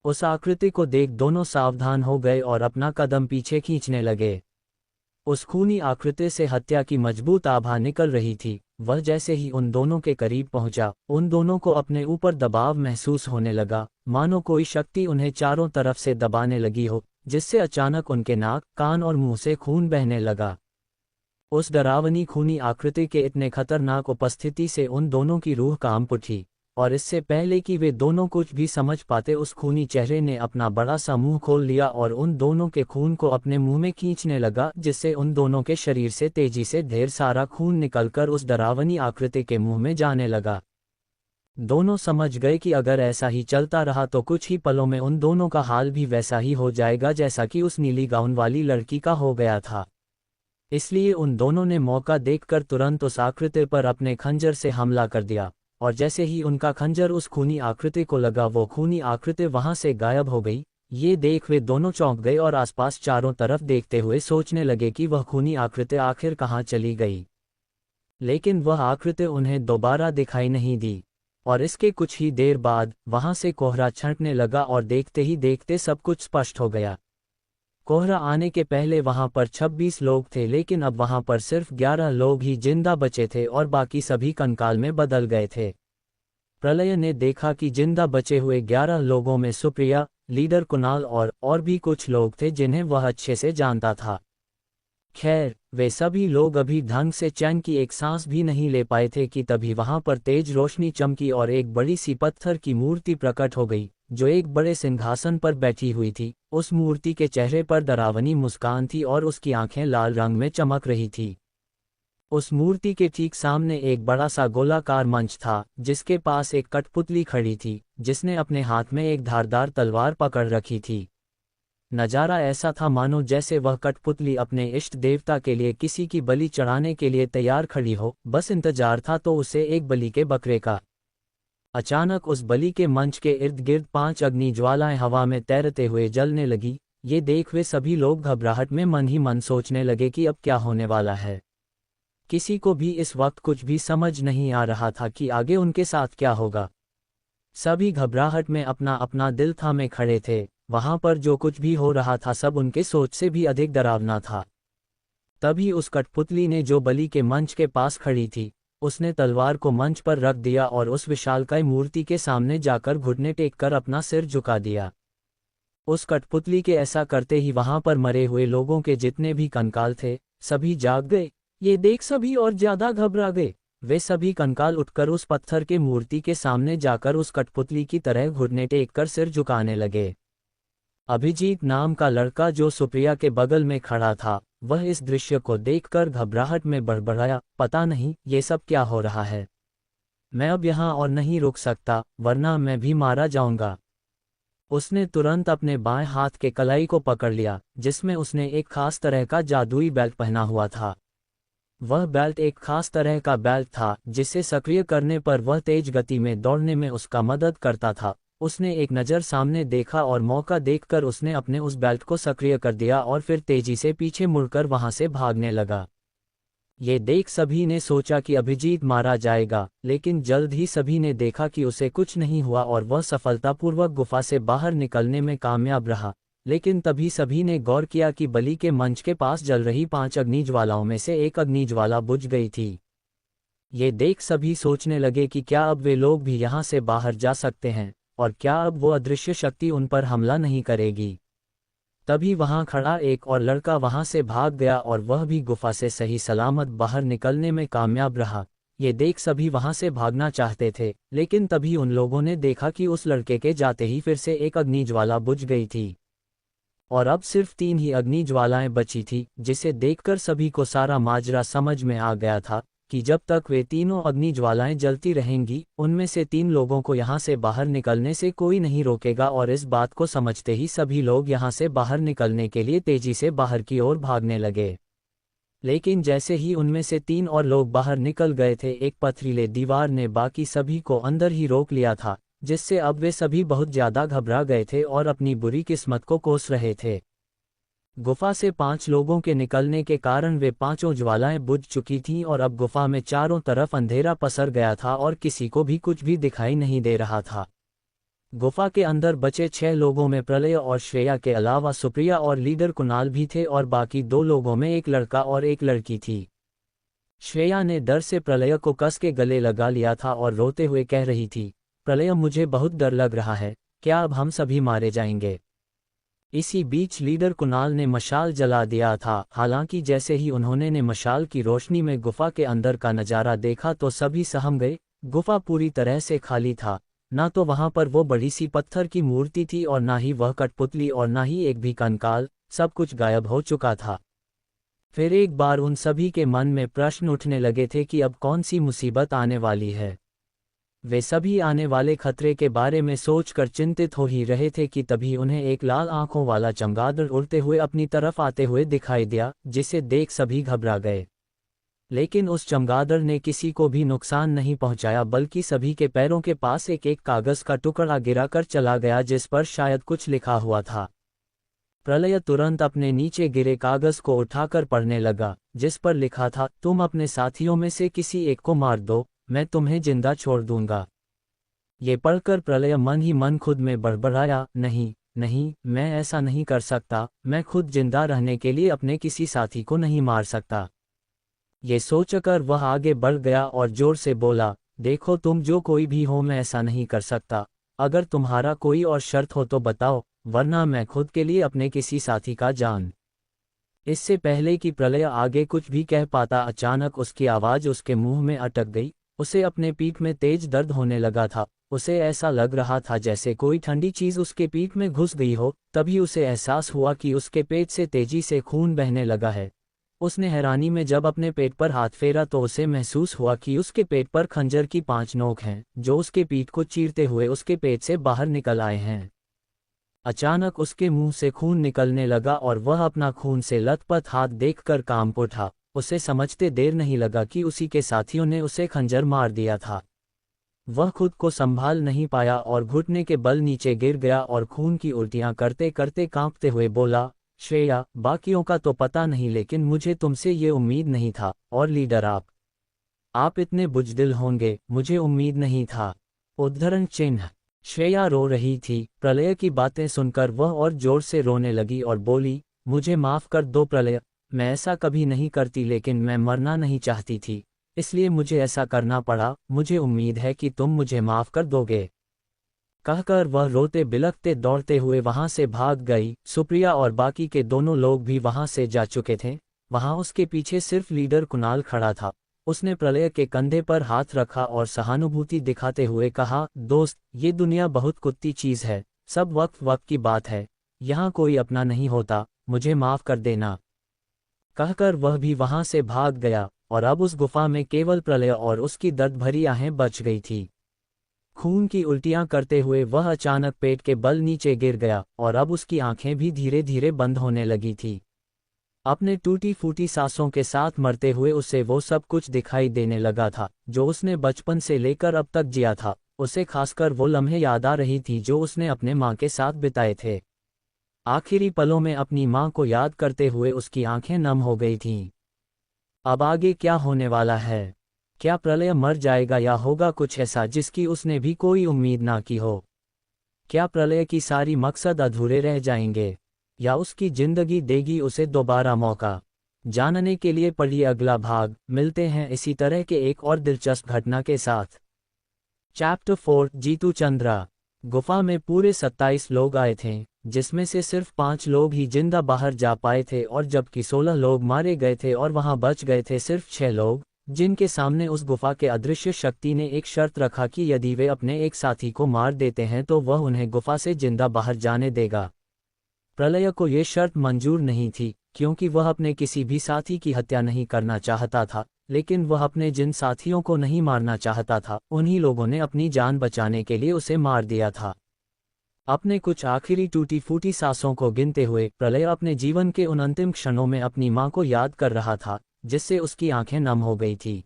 उस आकृति को देख दोनों सावधान हो गए और अपना कदम पीछे खींचने लगे। उस खूनी आकृति से हत्या की मजबूत आभा निकल रही थी। वह जैसे ही उन दोनों के करीब पहुंचा, उन दोनों को अपने ऊपर दबाव महसूस होने लगा, मानो कोई शक्ति उन्हें चारों तरफ से दबाने लगी हो, जिससे अचानक उनके नाक, कान और मुंह से खून बहने लगा। उस डरावनी खूनी आकृति के इतने खतरनाक उपस्थिति से उन दोनों की रूह कांप उठी, और इससे पहले कि वे दोनों कुछ भी समझ पाते, उस खूनी चेहरे ने अपना बड़ा सा मुंह खोल लिया और उन दोनों के खून को अपने मुंह में खींचने लगा, जिससे उन दोनों के शरीर से तेजी से ढेर सारा खून निकलकर उस डरावनी आकृति के मुंह में जाने लगा। दोनों समझ गए कि अगर ऐसा ही चलता रहा तो कुछ ही पलों में उन दोनों का हाल भी वैसा ही हो जाएगा जैसा कि उस नीली गाउन वाली लड़की का हो गया था। इसलिए उन दोनों ने मौका देखकर तुरंत उस आकृति पर अपने खंजर से हमला कर दिया, और जैसे ही उनका खंजर उस खूनी आकृति को लगा, वो खूनी आकृति वहां से गायब हो गई। ये देख वे दोनों चौंक गए और आसपास चारों तरफ देखते हुए सोचने लगे कि वह खूनी आकृति आखिर कहाँ चली गई। लेकिन वह आकृति उन्हें दोबारा दिखाई नहीं दी, और इसके कुछ ही देर बाद वहां से कोहरा छंटने लगा और देखते ही देखते सब कुछ स्पष्ट हो गया। कोहरा आने के पहले वहां पर 26 लोग थे, लेकिन अब वहां पर सिर्फ 11 लोग ही जिंदा बचे थे और बाकी सभी कंकाल में बदल गए थे। प्रलय ने देखा कि जिंदा बचे हुए 11 लोगों में सुप्रिया, लीडर कुणाल और भी कुछ लोग थे जिन्हें वह अच्छे से जानता था। खैर, वे सभी लोग अभी ढंग से चैन की एक सांस भी नहीं ले पाए थे कि तभी वहां पर तेज रोशनी चमकी और एक बड़ी सी पत्थर की मूर्ति प्रकट हो गई, जो एक बड़े सिंहासन पर बैठी हुई थी। उस मूर्ति के चेहरे पर डरावनी मुस्कान थी और उसकी आंखें लाल रंग में चमक रही थी। उस मूर्ति के ठीक सामने एक बड़ा सा गोलाकार मंच था, जिसके पास एक कठपुतली खड़ी थी, जिसने अपने हाथ में एक धारदार तलवार पकड़ रखी थी। नजारा ऐसा था मानो जैसे वह कठपुतली अपने इष्ट देवता के लिए किसी की बलि चढ़ाने के लिए तैयार खड़ी हो, बस इंतजार था तो उसे एक बलि के बकरे का। अचानक उस बलि के मंच के इर्द गिर्द 5 अग्नि ज्वालाएं हवा में तैरते हुए जलने लगी। ये देख वे सभी लोग घबराहट में मन ही मन सोचने लगे कि अब क्या होने वाला है। किसी को भी इस वक्त कुछ भी समझ नहीं आ रहा था कि आगे उनके साथ क्या होगा। सभी घबराहट में अपना अपना दिल थामे खड़े थे। वहां पर जो कुछ भी हो रहा था सब उनके सोच से भी अधिक डरावना था। तभी उस कठपुतली ने, जो बलि के मंच के पास खड़ी थी, उसने तलवार को मंच पर रख दिया और उस विशालकाय मूर्ति के सामने जाकर घुटने टेककर अपना सिर झुका दिया। उस कठपुतली के ऐसा करते ही वहां पर मरे हुए लोगों के जितने भी कंकाल थे, सभी जाग गए। ये देख सभी और ज्यादा घबरा गए। वे सभी कंकाल उठकर उस पत्थर के मूर्ति के सामने जाकर उस कठपुतली की तरह घुटने टेककर सिर झुकाने लगे। अभिजीत नाम का लड़का जो सुप्रिया के बगल में खड़ा था, वह इस दृश्य को देखकर घबराहट में बड़बड़ाया, पता नहीं ये सब क्या हो रहा है। मैं अब यहाँ और नहीं रुक सकता, वरना मैं भी मारा जाऊंगा। उसने तुरंत अपने बाएं हाथ के कलाई को पकड़ लिया, जिसमें उसने एक खास तरह का जादुई बेल्ट पहना हुआ था। वह बेल्ट एक खास तरह का बेल्ट था, जिसे सक्रिय करने पर वह तेज गति में दौड़ने में उसका मदद करता था। उसने एक नज़र सामने देखा और मौका देखकर उसने अपने उस बेल्ट को सक्रिय कर दिया और फिर तेजी से पीछे मुड़कर वहां से भागने लगा। ये देख सभी ने सोचा कि अभिजीत मारा जाएगा, लेकिन जल्द ही सभी ने देखा कि उसे कुछ नहीं हुआ और वह सफलतापूर्वक गुफा से बाहर निकलने में कामयाब रहा। लेकिन तभी सभी ने गौर किया कि बलि के मंच के पास जल रही 5 अग्निज्वालाओं में से एक अग्निज्वाला बुझ गई थी। ये देख सभी सोचने लगे कि क्या अब वे लोग भी यहाँ से बाहर जा सकते हैं, और क्या अब वो अदृश्य शक्ति उन पर हमला नहीं करेगी। तभी वहां खड़ा एक और लड़का वहां से भाग गया और वह भी गुफा से सही सलामत बाहर निकलने में कामयाब रहा। ये देख सभी वहां से भागना चाहते थे, लेकिन तभी उन लोगों ने देखा कि उस लड़के के जाते ही फिर से एक अग्निज्वाला बुझ गई थी और अब सिर्फ 3 ही अग्निज्वालाएं बची थी, जिसे देखकर सभी को सारा माजरा समझ में आ गया था कि जब तक वे तीनों अग्निज्वालाएं जलती रहेंगी, उनमें से 3 लोगों को यहाँ से बाहर निकलने से कोई नहीं रोकेगा। और इस बात को समझते ही सभी लोग यहाँ से बाहर निकलने के लिए तेजी से बाहर की ओर भागने लगे। लेकिन जैसे ही उनमें से 3 और लोग बाहर निकल गए थे, एक पथरीले दीवार ने बाकी सभी को अंदर ही रोक लिया था, जिससे अब वे सभी बहुत ज्यादा घबरा गए थे और अपनी बुरी किस्मत को कोस रहे थे। गुफा से 5 लोगों के निकलने के कारण वे पांचों ज्वालाएं बुझ चुकी थीं और अब गुफा में चारों तरफ अंधेरा पसर गया था और किसी को भी कुछ भी दिखाई नहीं दे रहा था। गुफा के अंदर बचे 6 लोगों में प्रलय और श्रेया के अलावा सुप्रिया और लीडर कुणाल भी थे और बाकी 2 लोगों में एक लड़का और एक लड़की थी। श्रेया ने डर से प्रलय को कस के गले लगा लिया था और रोते हुए कह रही थी, प्रलय मुझे बहुत डर लग रहा है, क्या अब हम सभी मारे जाएंगे? इसी बीच लीडर कुणाल ने मशाल जला दिया था। हालांकि जैसे ही उन्होंने ने मशाल की रोशनी में गुफा के अंदर का नज़ारा देखा तो सभी सहम गए। गुफा पूरी तरह से खाली था, ना तो वहां पर वो बड़ी सी पत्थर की मूर्ति थी और ना ही वह कठपुतली और ना ही एक भी कंकाल, सब कुछ गायब हो चुका था। फिर एक बार उन सभी के मन में प्रश्न उठने लगे थे कि अब कौन सी मुसीबत आने वाली है। वे सभी आने वाले खतरे के बारे में सोचकर चिंतित हो ही रहे थे कि तभी उन्हें एक लाल आंखों वाला चमगादड़ उड़ते हुए अपनी तरफ आते हुए दिखाई दिया, जिसे देख सभी घबरा गए। लेकिन उस चमगादड़ ने किसी को भी नुकसान नहीं पहुंचाया, बल्कि सभी के पैरों के पास एक एक कागज का टुकड़ा गिराकर चला गया, जिस पर शायद कुछ लिखा हुआ था। प्रलय तुरंत अपने नीचे गिरे कागज को उठाकर पढ़ने लगा, जिस पर लिखा था, तुम अपने साथियों में से किसी एक को मार दो, मैं तुम्हें जिंदा छोड़ दूंगा। ये पढ़कर प्रलय मन ही मन खुद में बड़बड़ाया, नहीं नहीं, मैं ऐसा नहीं कर सकता, मैं खुद जिंदा रहने के लिए अपने किसी साथी को नहीं मार सकता। ये सोचकर वह आगे बढ़ गया और जोर से बोला, देखो तुम जो कोई भी हो, मैं ऐसा नहीं कर सकता। अगर तुम्हारा कोई और शर्त हो तो बताओ, वरना मैं खुद के लिए अपने किसी साथी का जान। इससे पहले कि प्रलय आगे कुछ भी कह पाता, अचानक उसकी आवाज उसके मुंह में अटक गई। उसे अपने पीठ में तेज दर्द होने लगा था। उसे ऐसा लग रहा था जैसे कोई ठंडी चीज उसके पीठ में घुस गई हो। तभी उसे एहसास हुआ कि उसके पेट से तेजी से खून बहने लगा है। उसने हैरानी में जब अपने पेट पर हाथ फेरा तो उसे महसूस हुआ कि उसके पेट पर खंजर की 5 नोक हैं, जो उसके पीठ को चीरते हुए उसके पेट से बाहर निकल आए हैं। अचानक उसके मुंह से खून निकलने लगा और वह अपना खून से लथपथ हाथ देखकर कांप उठा। उसे समझते देर नहीं लगा कि उसी के साथियों ने उसे खंजर मार दिया था। वह खुद को संभाल नहीं पाया और घुटने के बल नीचे गिर गया और खून की उल्टियां करते करते कांपते हुए बोला, श्रेया, बाकियों का तो पता नहीं, लेकिन मुझे तुमसे ये उम्मीद नहीं था। और लीडर आप इतने बुजदिल होंगे, मुझे उम्मीद नहीं था। उद्धरण चिन्ह। श्रेया रो रही थी। प्रलय की बातें सुनकर वह और जोर से रोने लगी और बोली, मुझे माफ कर दो प्रलय, मैं ऐसा कभी नहीं करती, लेकिन मैं मरना नहीं चाहती थी, इसलिए मुझे ऐसा करना पड़ा। मुझे उम्मीद है कि तुम मुझे माफ कर दोगे। कहकर वह रोते बिलखते दौड़ते हुए वहां से भाग गई। सुप्रिया और बाकी के दोनों लोग भी वहां से जा चुके थे। वहां उसके पीछे सिर्फ लीडर कुणाल खड़ा था। उसने प्रलय के कंधे पर हाथ रखा और सहानुभूति दिखाते हुए कहा, दोस्त, ये दुनिया बहुत कुत्ती चीज है, सब वक्त वक्त की बात है, यहाँ कोई अपना नहीं होता, मुझे माफ कर देना। कहकर वह भी वहां से भाग गया और अब उस गुफा में केवल प्रलय और उसकी दर्द भरी आहें बच गई थी। खून की उल्टियां करते हुए वह अचानक पेट के बल नीचे गिर गया और अब उसकी आंखें भी धीरे धीरे बंद होने लगी थी। अपने टूटी फूटी सांसों के साथ मरते हुए उसे वो सब कुछ दिखाई देने लगा था जो उसने बचपन से लेकर अब तक जिया था। उसे खासकर वो लम्हे याद आ रही थी जो उसने अपने माँ के साथ बिताए थे। आखिरी पलों में अपनी माँ को याद करते हुए उसकी आंखें नम हो गई थीं। अब आगे क्या होने वाला है? क्या प्रलय मर जाएगा या होगा कुछ ऐसा जिसकी उसने भी कोई उम्मीद ना की हो? क्या प्रलय की सारी मकसद अधूरे रह जाएंगे या उसकी जिंदगी देगी उसे दोबारा मौका? जानने के लिए पढ़िए अगला भाग। मिलते हैं इसी तरह के एक और दिलचस्प घटना के साथ। चैप्टर 4, जीतू चंद्रा। गुफा में पूरे 27 लोग आए थे, जिसमें से सिर्फ 5 लोग ही जिंदा बाहर जा पाए थे, और जबकि 16 लोग मारे गए थे और वहां बच गए थे सिर्फ 6 लोग, जिनके सामने उस गुफा के अदृश्य शक्ति ने एक शर्त रखा कि यदि वे अपने एक साथी को मार देते हैं तो वह उन्हें गुफा से जिंदा बाहर जाने देगा। प्रलय को ये शर्त मंजूर नहीं थी, क्योंकि वह अपने किसी भी साथी की हत्या नहीं करना चाहता था, लेकिन वह अपने जिन साथियों को नहीं मारना चाहता था उन्हीं लोगों ने अपनी जान बचाने के लिए उसे मार दिया था। अपने कुछ आखिरी टूटी फूटी सांसों को गिनते हुए प्रलय अपने जीवन के उन अंतिम क्षणों में अपनी मां को याद कर रहा था, जिससे उसकी आंखें नम हो गई थी।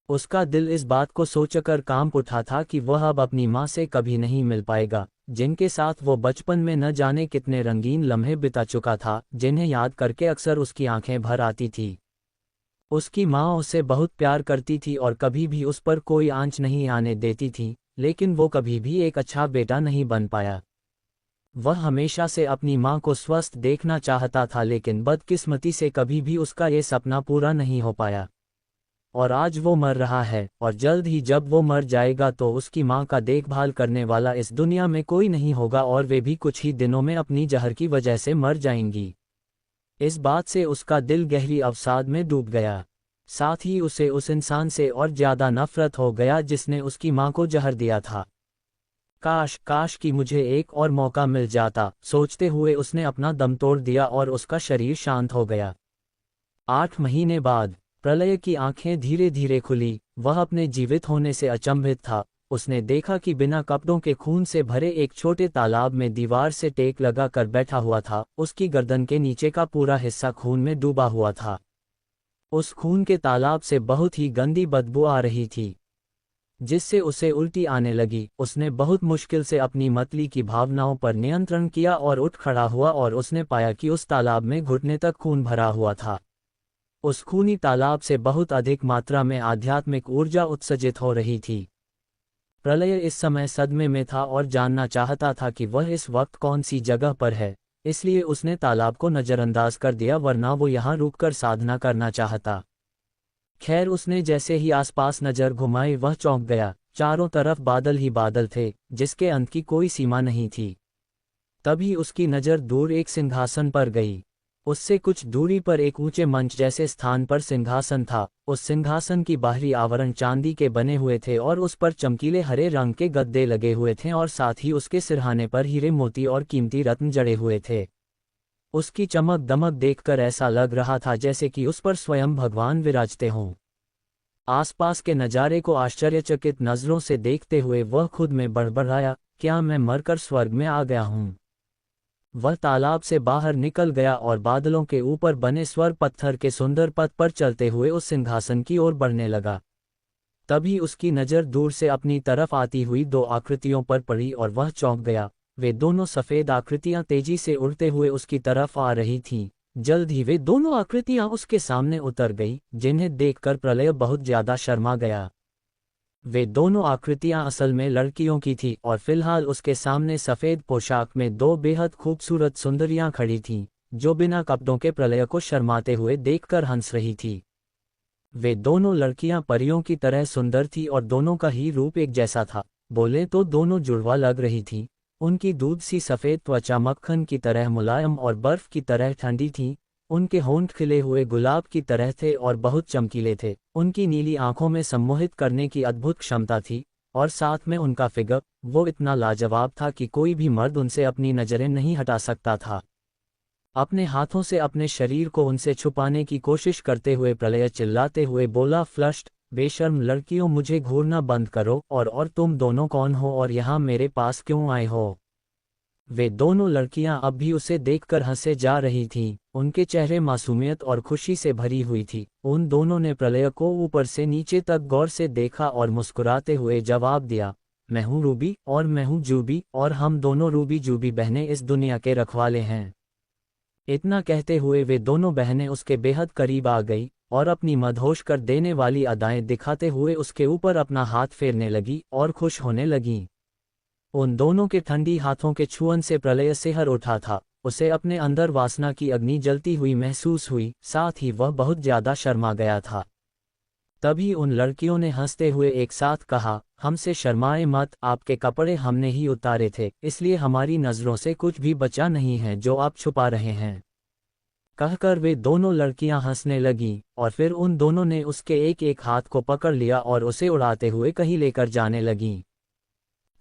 उसका दिल इस बात को सोचकर कांप उठा था कि वह अब अपनी मां से कभी नहीं मिल पाएगा, जिनके साथ वो बचपन में न जाने कितने रंगीन लम्हे बिता चुका था, जिन्हें याद करके अक्सर उसकी आंखें भर आती थी। उसकी मां उसे बहुत प्यार करती थी और कभी भी उस पर कोई आंच नहीं आने देती थी, लेकिन वो कभी भी एक अच्छा बेटा नहीं बन पाया। वह हमेशा से अपनी मां को स्वस्थ देखना चाहता था, लेकिन बदकिस्मती से कभी भी उसका ये सपना पूरा नहीं हो पाया। और आज वो मर रहा है, और जल्द ही जब वो मर जाएगा तो उसकी मां का देखभाल करने वाला इस दुनिया में कोई नहीं होगा, और वे भी कुछ ही दिनों में अपनी जहर की वजह से मर जाएंगी। इस बात से उसका दिल गहरी अवसाद में डूब गया। साथ ही उसे उस इंसान से और ज्यादा नफरत हो गया जिसने उसकी मां को जहर दिया था। काश कि मुझे एक और मौका मिल जाता, सोचते हुए उसने अपना दम तोड़ दिया और उसका शरीर शांत हो गया। 8 महीने बाद प्रलय की आंखें धीरे धीरे खुली। वह अपने जीवित होने से अचंभित था। उसने देखा कि बिना कपड़ों के खून से भरे एक छोटे तालाब में दीवार से टेक लगा कर बैठा हुआ था। उसकी गर्दन के नीचे का पूरा हिस्सा खून में डूबा हुआ था। उस खून के तालाब से बहुत ही गंदी बदबू आ रही थी, जिससे उसे उल्टी आने लगी। उसने बहुत मुश्किल से अपनी मतली की भावनाओं पर नियंत्रण किया और उठ खड़ा हुआ, और उसने पाया कि उस तालाब में घुटने तक खून भरा हुआ था। उस खूनी तालाब से बहुत अधिक मात्रा में आध्यात्मिक ऊर्जा उत्सर्जित हो रही थी। प्रलय इस समय सदमे में था और जानना चाहता था कि वह इस वक्त कौन सी जगह पर है, इसलिए उसने तालाब को नज़रअंदाज कर दिया, वरना वो यहाँ रुककर साधना करना चाहता। खैर, उसने जैसे ही आसपास नजर घुमाई वह चौंक गया। चारों तरफ बादल ही बादल थे, जिसके अंत की कोई सीमा नहीं थी। तभी उसकी नज़र दूर एक सिंहासन पर गई। उससे कुछ दूरी पर एक ऊंचे मंच जैसे स्थान पर सिंहासन था। उस सिंहासन की बाहरी आवरण चांदी के बने हुए थे और उस पर चमकीले हरे रंग के गद्दे लगे हुए थे, और साथ ही उसके सिरहाने पर हीरे मोती और कीमती रत्न जड़े हुए थे। उसकी चमक दमक देखकर ऐसा लग रहा था जैसे कि उस पर स्वयं भगवान विराजते हों। आसपास के नज़ारे को आश्चर्यचकित नज़रों से देखते हुए वह खुद में बड़बड़ाया, क्या मैं मरकर स्वर्ग में आ गया हूँ? वह तालाब से बाहर निकल गया और बादलों के ऊपर बने स्वर पत्थर के सुंदर पथ पर चलते हुए उस सिंहासन की ओर बढ़ने लगा। तभी उसकी नज़र दूर से अपनी तरफ आती हुई 2 आकृतियों पर पड़ी और वह चौंक गया। वे दोनों सफ़ेद आकृतियां तेजी से उड़ते हुए उसकी तरफ आ रही थीं। जल्द ही वे दोनों आकृतियां उसके सामने उतर गई, जिन्हें देखकर प्रलय बहुत ज्यादा शर्मा गया। वे दोनों आकृतियां असल में लड़कियों की थी, और फिलहाल उसके सामने सफ़ेद पोशाक में 2 बेहद खूबसूरत सुंदरियां खड़ी थीं, जो बिना कपड़ों के प्रलय को शर्माते हुए देखकर हंस रही थी। वे दोनों लड़कियां परियों की तरह सुंदर थी और दोनों का ही रूप एक जैसा था। बोले तो दोनों जुड़वा लग रही थीं। उनकी दूध सी सफ़ेद त्वचा मक्खन की तरह मुलायम और बर्फ की तरह ठंडी थी। उनके होंठ खिले हुए गुलाब की तरह थे और बहुत चमकीले थे। उनकी नीली आंखों में सम्मोहित करने की अद्भुत क्षमता थी, और साथ में उनका फिगर, वो इतना लाजवाब था कि कोई भी मर्द उनसे अपनी नज़रें नहीं हटा सकता था। अपने हाथों से अपने शरीर को उनसे छुपाने की कोशिश करते हुए प्रलय चिल्लाते हुए बोला, फ्लश्ड, बेशर्म लड़कियों, मुझे घूरना बंद करो, और तुम दोनों कौन हो और यहाँ मेरे पास क्यों आए हो? वे दोनों लड़कियां अब भी उसे देखकर हंसे जा रही थीं। उनके चेहरे मासूमियत और खुशी से भरी हुई थी। उन दोनों ने प्रलय को ऊपर से नीचे तक गौर से देखा और मुस्कुराते हुए जवाब दिया, मैं हूँ रूबी और मैं हूँ जूबी, और हम दोनों रूबी जूबी बहनें इस दुनिया के रखवाले हैं। इतना कहते हुए वे दोनों बहनें उसके बेहद करीब आ गई और अपनी मदहोश कर देने वाली अदाएं दिखाते हुए उसके ऊपर अपना हाथ फेरने लगी और खुश होने लगीं। उन दोनों के ठंडी हाथों के छुअन से प्रलय सिहर उठा था। उसे अपने अंदर वासना की अग्नि जलती हुई महसूस हुई, साथ ही वह बहुत ज्यादा शर्मा गया था। तभी उन लड़कियों ने हंसते हुए एक साथ कहा, हमसे शर्माए मत, आपके कपड़े हमने ही उतारे थे, इसलिए हमारी नज़रों से कुछ भी बचा नहीं है जो आप छुपा रहे हैं। कहकर वे दोनों लड़कियां हंसने लगीं, और फिर उन दोनों ने उसके एक एक हाथ को पकड़ लिया और उसे उड़ाते हुए कहीं लेकर जाने लगीं।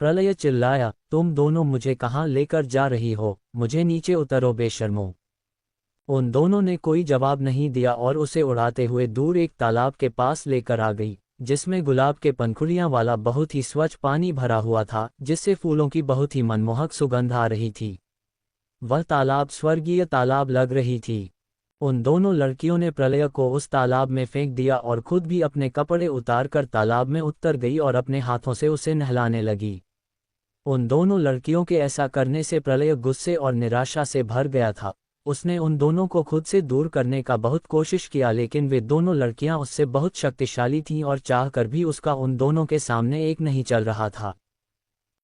प्रलय चिल्लाया, तुम दोनों मुझे कहाँ लेकर जा रही हो, मुझे नीचे उतरो बेशर्मो। उन दोनों ने कोई जवाब नहीं दिया और उसे उड़ाते हुए दूर एक तालाब के पास लेकर आ गई, जिसमें गुलाब के पंखुड़ियां वाला बहुत ही स्वच्छ पानी भरा हुआ था, जिससे फूलों की बहुत ही मनमोहक सुगंध आ रही थी। वह तालाब स्वर्गीय तालाब लग रही थी। उन दोनों लड़कियों ने प्रलय को उस तालाब में फेंक दिया और खुद भी अपने कपड़े उतारकर तालाब में उतर गई और अपने हाथों से उसे नहलाने लगी। उन दोनों लड़कियों के ऐसा करने से प्रलय गुस्से और निराशा से भर गया था। उसने उन दोनों को खुद से दूर करने का बहुत कोशिश किया, लेकिन वे दोनों लड़कियां उससे बहुत शक्तिशाली थीं और चाहकर भी उसका उन दोनों के सामने एक नहीं चल रहा था।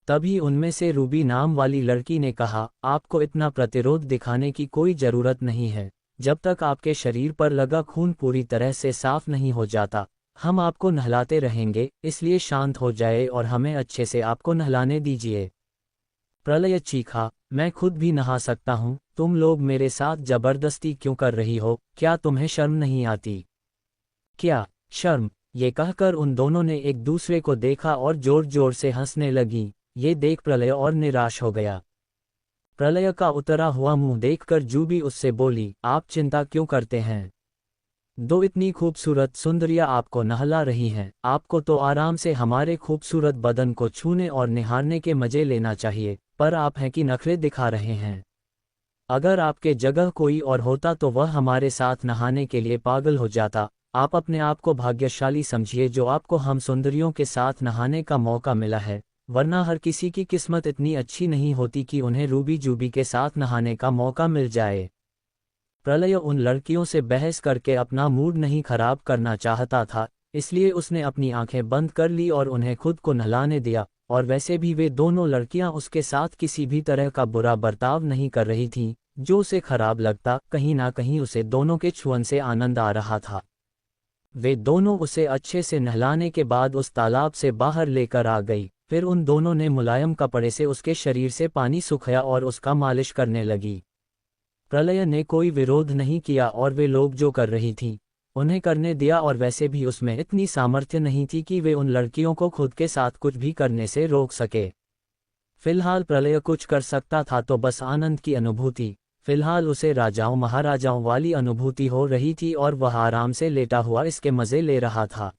तभी उनमें से रूबी नाम वाली लड़की ने कहा, आपको इतना प्रतिरोध दिखाने की कोई ज़रूरत नहीं है। जब तक आपके शरीर पर लगा खून पूरी तरह से साफ नहीं हो जाता, हम आपको नहलाते रहेंगे, इसलिए शांत हो जाए और हमें अच्छे से आपको नहलाने दीजिए। प्रलय चीखा, मैं खुद भी नहा सकता हूँ, तुम लोग मेरे साथ जबरदस्ती क्यों कर रही हो, क्या तुम्हें शर्म नहीं आती? क्या शर्म? ये कहकर उन दोनों ने एक दूसरे को देखा और जोर जोर से हंसने लगीं। ये देख प्रलय और निराश हो गया। प्रलय का उतरा हुआ मुंह देखकर जूबी उससे बोली, आप चिंता क्यों करते हैं? दो इतनी खूबसूरत सुंदरियां आपको नहला रही हैं, आपको तो आराम से हमारे खूबसूरत बदन को छूने और निहारने के मजे लेना चाहिए, पर आप हैं कि नखरे दिखा रहे हैं। अगर आपके जगह कोई और होता तो वह हमारे साथ नहाने के लिए पागल हो जाता। आप अपने आप को भाग्यशाली समझिए जो आपको हम सुंदरियों के साथ नहाने का मौका मिला है, वरना हर किसी की किस्मत इतनी अच्छी नहीं होती कि उन्हें रूबी जूबी के साथ नहाने का मौका मिल जाए। प्रलय उन लड़कियों से बहस करके अपना मूड नहीं खराब करना चाहता था, इसलिए उसने अपनी आंखें बंद कर ली और उन्हें खुद को नहलाने दिया। और वैसे भी वे दोनों लड़कियां उसके साथ किसी भी तरह का बुरा बर्ताव नहीं कर रही थीं, जो उसे खराब लगता। कहीं ना कहीं उसे दोनों के छुअन से आनंद आ रहा था। वे दोनों उसे अच्छे से नहलाने के बाद उस तालाब से बाहर लेकर आ गई। फिर उन दोनों ने मुलायम कपड़े से उसके शरीर से पानी सुखाया और उसका मालिश करने लगी। प्रलय ने कोई विरोध नहीं किया और वे लोग जो कर रही थीं उन्हें करने दिया, और वैसे भी उसमें इतनी सामर्थ्य नहीं थी कि वे उन लड़कियों को खुद के साथ कुछ भी करने से रोक सके। फिलहाल प्रलय कुछ कर सकता था तो बस आनंद की अनुभूति। फिलहाल उसे राजाओं महाराजाओं वाली अनुभूति हो रही थी और वह आराम से लेटा हुआ इसके मज़े ले रहा था।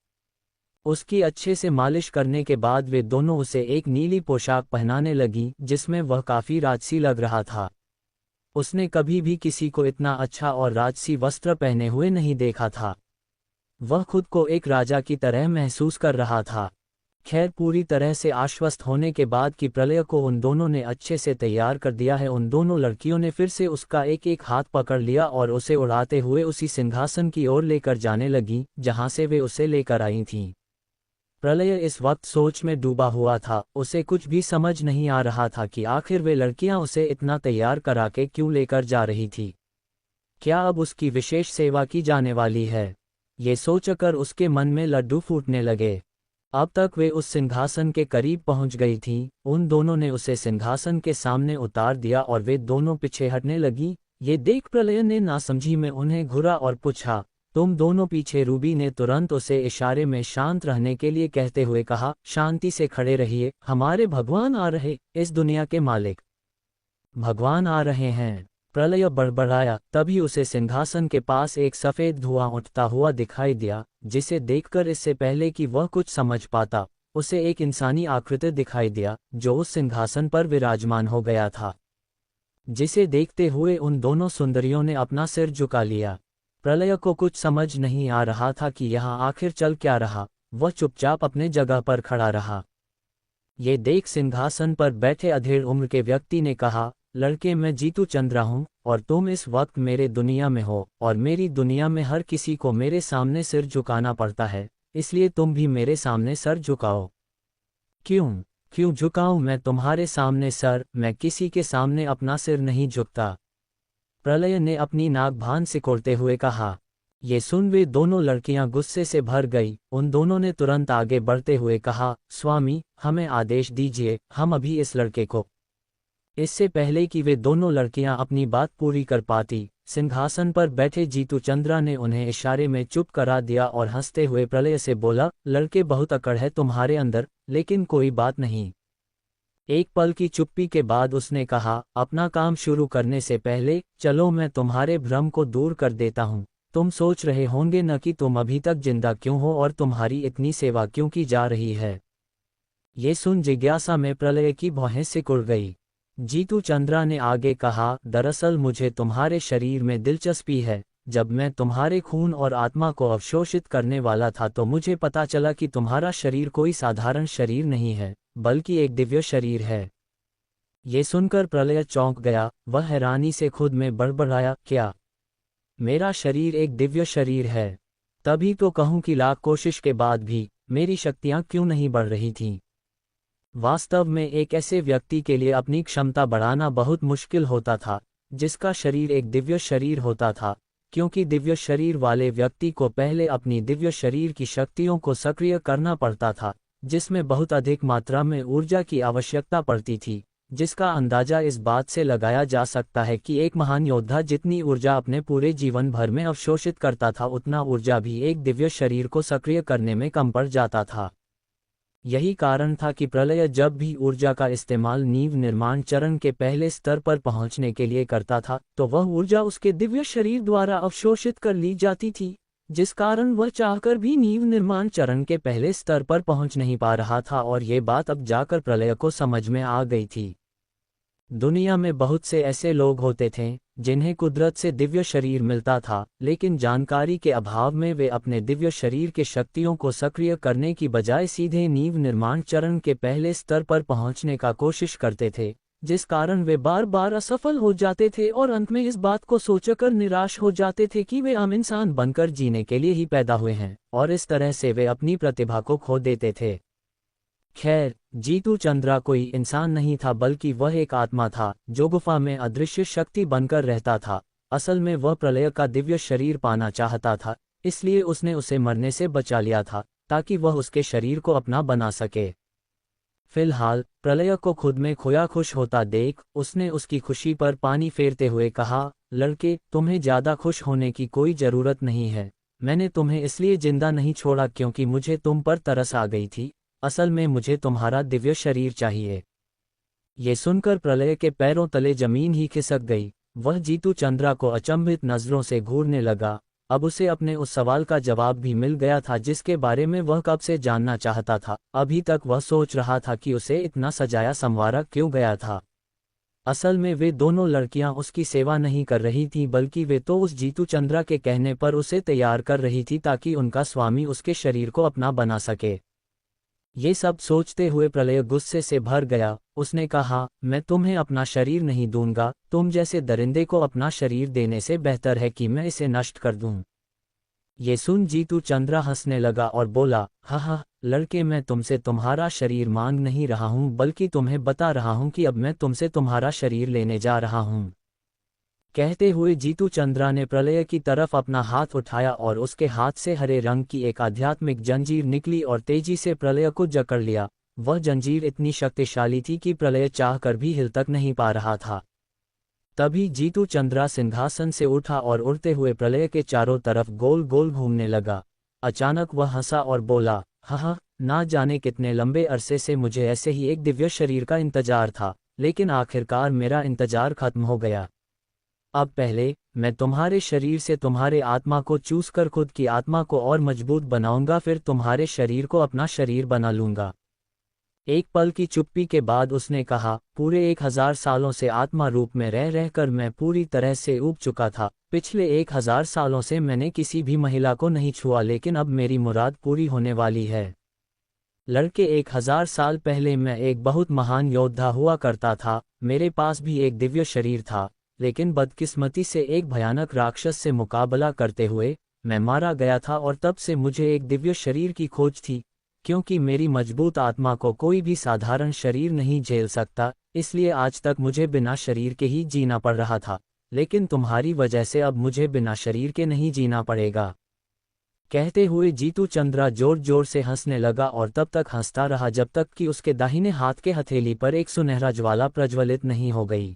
उसकी अच्छे से मालिश करने के बाद वे दोनों उसे एक नीली पोशाक पहनाने लगीं, जिसमें वह काफ़ी राजसी लग रहा था। उसने कभी भी किसी को इतना अच्छा और राजसी वस्त्र पहने हुए नहीं देखा था। वह खुद को एक राजा की तरह महसूस कर रहा था। खैर, पूरी तरह से आश्वस्त होने के बाद कि प्रलय को उन दोनों ने अच्छे से तैयार कर दिया है, उन दोनों लड़कियों ने फिर से उसका एक एक हाथ पकड़ लिया और उसे उड़ाते हुए उसी सिंहासन की ओर लेकर जाने लगीं जहां से वे उसे लेकर आई थीं। प्रलय इस वक्त सोच में डूबा हुआ था। उसे कुछ भी समझ नहीं आ रहा था कि आखिर वे लड़कियां उसे इतना तैयार करा के क्यों लेकर जा रही थी। क्या अब उसकी विशेष सेवा की जाने वाली है? ये सोचकर उसके मन में लड्डू फूटने लगे। अब तक वे उस सिंहासन के करीब पहुंच गई थीं। उन दोनों ने उसे सिंहासन के सामने उतार दिया और वे दोनों पीछे हटने लगीं। ये देख प्रलय ने नासमझी में उन्हें घूरा और पूछा, तुम दोनों पीछे? रूबी ने तुरंत उसे इशारे में शांत रहने के लिए कहते हुए कहा, शांति से खड़े रहिए, हमारे भगवान आ रहे, इस दुनिया के मालिक भगवान आ रहे हैं। प्रलय बड़बड़ाया। तभी उसे सिंहासन के पास एक सफ़ेद धुआं उठता हुआ दिखाई दिया, जिसे देखकर इससे पहले कि वह कुछ समझ पाता, उसे एक इंसानी आकृति दिखाई दिया जो उस सिंहासन पर विराजमान हो गया था। जिसे देखते हुए उन दोनों सुंदरियों ने अपना सिर झुका लिया। प्रलय को कुछ समझ नहीं आ रहा था कि यहाँ आखिर चल क्या रहा। वह चुपचाप अपने जगह पर खड़ा रहा। ये देख सिंहासन पर बैठे अधेड़ उम्र के व्यक्ति ने कहा, लड़के, मैं जीतू चंद्रा हूँ और तुम इस वक्त मेरे दुनिया में हो, और मेरी दुनिया में हर किसी को मेरे सामने सिर झुकाना पड़ता है, इसलिए तुम भी मेरे सामने सर झुकाओ। क्यों झुकाऊं मैं तुम्हारे सामने सर? मैं किसी के सामने अपना सिर नहीं झुकता। प्रलय ने अपनी नाक भान सिकोड़ते हुए कहा। ये सुन वे दोनों लड़कियां गुस्से से भर गई। उन दोनों ने तुरंत आगे बढ़ते हुए कहा, स्वामी, हमें आदेश दीजिए, हम अभी इस लड़के को। इससे पहले कि वे दोनों लड़कियां अपनी बात पूरी कर पाती, सिंहासन पर बैठे जीतू चंद्रा ने उन्हें इशारे में चुप करा दिया और हंसते हुए प्रलय से बोला, लड़के बहुत अकड़ है तुम्हारे अंदर, लेकिन कोई बात नहीं। एक पल की चुप्पी के बाद उसने कहा, अपना काम शुरू करने से पहले चलो मैं तुम्हारे भ्रम को दूर कर देता हूँ। तुम सोच रहे होंगे न कि तुम अभी तक जिंदा क्यों हो और तुम्हारी इतनी सेवा क्यों की जा रही है। ये सुन जिज्ञासा में प्रलय की भौहें सिकुड़ गई। जीतू चंद्रा ने आगे कहा, दरअसल मुझे तुम्हारे शरीर में दिलचस्पी है। जब मैं तुम्हारे खून और आत्मा को अवशोषित करने वाला था तो मुझे पता चला कि तुम्हारा शरीर कोई साधारण शरीर नहीं है, बल्कि एक दिव्य शरीर है। ये सुनकर प्रलय चौंक गया। वह हैरानी से खुद में बड़बड़ाया, क्या मेरा शरीर एक दिव्य शरीर है? तभी तो कहूं कि लाख कोशिश के बाद भी मेरी शक्तियां क्यों नहीं बढ़ रही थीं। वास्तव में एक ऐसे व्यक्ति के लिए अपनी क्षमता बढ़ाना बहुत मुश्किल होता था, जिसका शरीर एक दिव्य शरीर होता था, क्योंकि दिव्य शरीर वाले व्यक्ति को पहले अपनी दिव्य शरीर की शक्तियों को सक्रिय करना पड़ता था, जिसमें बहुत अधिक मात्रा में ऊर्जा की आवश्यकता पड़ती थी, जिसका अंदाजा इस बात से लगाया जा सकता है कि एक महान योद्धा जितनी ऊर्जा अपने पूरे जीवन भर में अवशोषित करता था, उतना ऊर्जा भी एक दिव्य शरीर को सक्रिय करने में कम पड़ जाता था। यही कारण था कि प्रलय जब भी ऊर्जा का इस्तेमाल नींव निर्माण चरण के पहले स्तर पर पहुंचने के लिए करता था, तो वह ऊर्जा उसके दिव्य शरीर द्वारा अवशोषित कर ली जाती थी, जिस कारण वह चाहकर भी नींव निर्माण चरण के पहले स्तर पर पहुंच नहीं पा रहा था। और ये बात अब जाकर प्रलय को समझ में आ गई थी। दुनिया में बहुत से ऐसे लोग होते थे जिन्हें कुदरत से दिव्य शरीर मिलता था, लेकिन जानकारी के अभाव में वे अपने दिव्य शरीर के शक्तियों को सक्रिय करने की बजाय सीधे नींव निर्माण चरण के पहले स्तर पर पहुंचने का कोशिश करते थे, जिस कारण वे बार बार असफल हो जाते थे और अंत में इस बात को सोचकर निराश हो जाते थे कि वे आम इंसान बनकर जीने के लिए ही पैदा हुए हैं, और इस तरह से वे अपनी प्रतिभा को खो देते थे। खैर, जीतू चंद्रा कोई इंसान नहीं था, बल्कि वह एक आत्मा था जो गुफा में अदृश्य शक्ति बनकर रहता था। असल में वह प्रलय का दिव्य शरीर पाना चाहता था, इसलिए उसने उसे मरने से बचा लिया था, ताकि वह उसके शरीर को अपना बना सके। फिलहाल प्रलय को खुद में खोया खुश होता देख उसने उसकी खुशी पर पानी फेरते हुए कहा, लड़के, तुम्हें ज्यादा खुश होने की कोई जरूरत नहीं है। मैंने तुम्हें इसलिए जिंदा नहीं छोड़ा क्योंकि मुझे तुम पर तरस आ गई थी, असल में मुझे तुम्हारा दिव्य शरीर चाहिए। ये सुनकर प्रलय के पैरों तले जमीन ही खिसक गई। वह जीतू चंद्रा को अचंभित नजरों से घूरने लगा। अब उसे अपने उस सवाल का जवाब भी मिल गया था जिसके बारे में वह कब से जानना चाहता था। अभी तक वह सोच रहा था कि उसे इतना सजाया संवारा क्यों गया था। असल में वे दोनों लड़कियां उसकी सेवा नहीं कर रही थीं, बल्कि वे तो उस जीतू चंद्रा के कहने पर उसे तैयार कर रही थी ताकि उनका स्वामी उसके शरीर को अपना बना सके। ये सब सोचते हुए प्रलय गुस्से से भर गया। उसने कहा, मैं तुम्हें अपना शरीर नहीं दूंगा। तुम जैसे दरिंदे को अपना शरीर देने से बेहतर है कि मैं इसे नष्ट कर दूं। ये सुन जीतू चंद्रा हंसने लगा और बोला, हा, लड़के, मैं तुमसे तुम्हारा शरीर मांग नहीं रहा हूं, बल्कि तुम्हें बता रहा हूं कि अब मैं तुमसे तुम्हारा शरीर लेने जा रहा हूं। कहते हुए जीतू चंद्रा ने प्रलय की तरफ अपना हाथ उठाया और उसके हाथ से हरे रंग की एक आध्यात्मिक जंजीर निकली और तेजी से प्रलय को जकड़ लिया। वह जंजीर इतनी शक्तिशाली थी कि प्रलय चाहकर भी हिल तक नहीं पा रहा था। तभी जीतू चंद्रा सिंहासन से उठा और उड़ते हुए प्रलय के चारों तरफ गोल गोल घूमने लगा। अचानक वह हंसा और बोला, हा, ना जाने कितने लंबे अरसे से मुझे ऐसे ही एक दिव्य शरीर का इंतजार था, लेकिन आखिरकार मेरा इंतजार खत्म हो गया। अब पहले मैं तुम्हारे शरीर से तुम्हारे आत्मा को चूस कर खुद की आत्मा को और मजबूत बनाऊंगा, फिर तुम्हारे शरीर को अपना शरीर बना लूंगा। एक पल की चुप्पी के बाद उसने कहा, पूरे 1000 सालों से आत्मा रूप में रह रहकर मैं पूरी तरह से ऊब चुका था। पिछले 1000 सालों से मैंने किसी भी महिला को नहीं छुआ, लेकिन अब मेरी मुराद पूरी होने वाली है। लड़के, 1000 साल पहले मैं एक बहुत महान योद्धा हुआ करता था। मेरे पास भी एक दिव्य शरीर था, लेकिन बदकिस्मती से एक भयानक राक्षस से मुकाबला करते हुए मैं मारा गया था और तब से मुझे एक दिव्य शरीर की खोज थी। क्योंकि मेरी मजबूत आत्मा को कोई भी साधारण शरीर नहीं झेल सकता, इसलिए आज तक मुझे बिना शरीर के ही जीना पड़ रहा था। लेकिन तुम्हारी वजह से अब मुझे बिना शरीर के नहीं जीना पड़ेगा। कहते हुए जीतू चंद्रा जोर जोर से हंसने लगा और तब तक हंसता रहा जब तक कि उसके दाहिने हाथ के हथेली पर एक सुनहरा ज्वाला प्रज्वलित नहीं हो गई।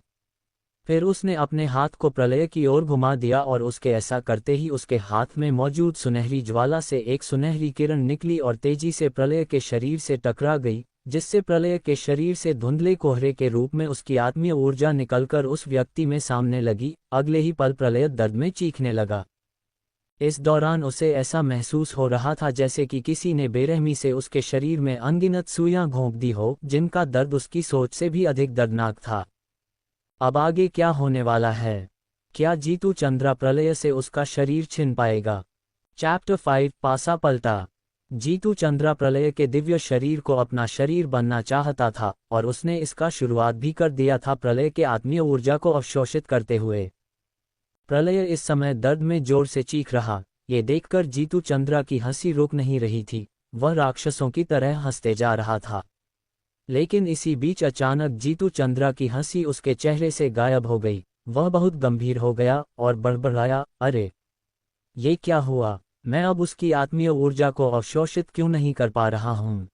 फिर उसने अपने हाथ को प्रलय की ओर घुमा दिया और उसके ऐसा करते ही उसके हाथ में मौजूद सुनहरी ज्वाला से एक सुनहरी किरण निकली और तेजी से प्रलय के शरीर से टकरा गई, जिससे प्रलय के शरीर से धुंधले कोहरे के रूप में उसकी आत्मीय ऊर्जा निकलकर उस व्यक्ति में सामने लगी। अगले ही पल प्रलय दर्द में चीखने लगा। इस दौरान उसे ऐसा महसूस हो रहा था जैसे कि किसी ने बेरहमी से उसके शरीर में अनगिनत सुइयां घोंप दी हो, जिनका दर्द उसकी सोच से भी अधिक दर्दनाक था। अब आगे क्या होने वाला है? क्या जीतू चंद्रा प्रलय से उसका शरीर छीन पाएगा? चैप्टर 5 पासा पलटा। जीतू चंद्रा प्रलय के दिव्य शरीर को अपना शरीर बनना चाहता था और उसने इसका शुरुआत भी कर दिया था प्रलय के आत्मीय ऊर्जा को अवशोषित करते हुए। प्रलय इस समय दर्द में जोर से चीख रहा। ये देखकर जीतू चंद्रा की हंसी रुक नहीं रही थी। वह राक्षसों की तरह हंसते जा रहा था। लेकिन इसी बीच अचानक जीतू चंद्रा की हंसी उसके चेहरे से गायब हो गई। वह बहुत गंभीर हो गया और बड़बड़ाया, अरे ये क्या हुआ? मैं अब उसकी आत्मीय ऊर्जा को अवशोषित क्यों नहीं कर पा रहा हूँ?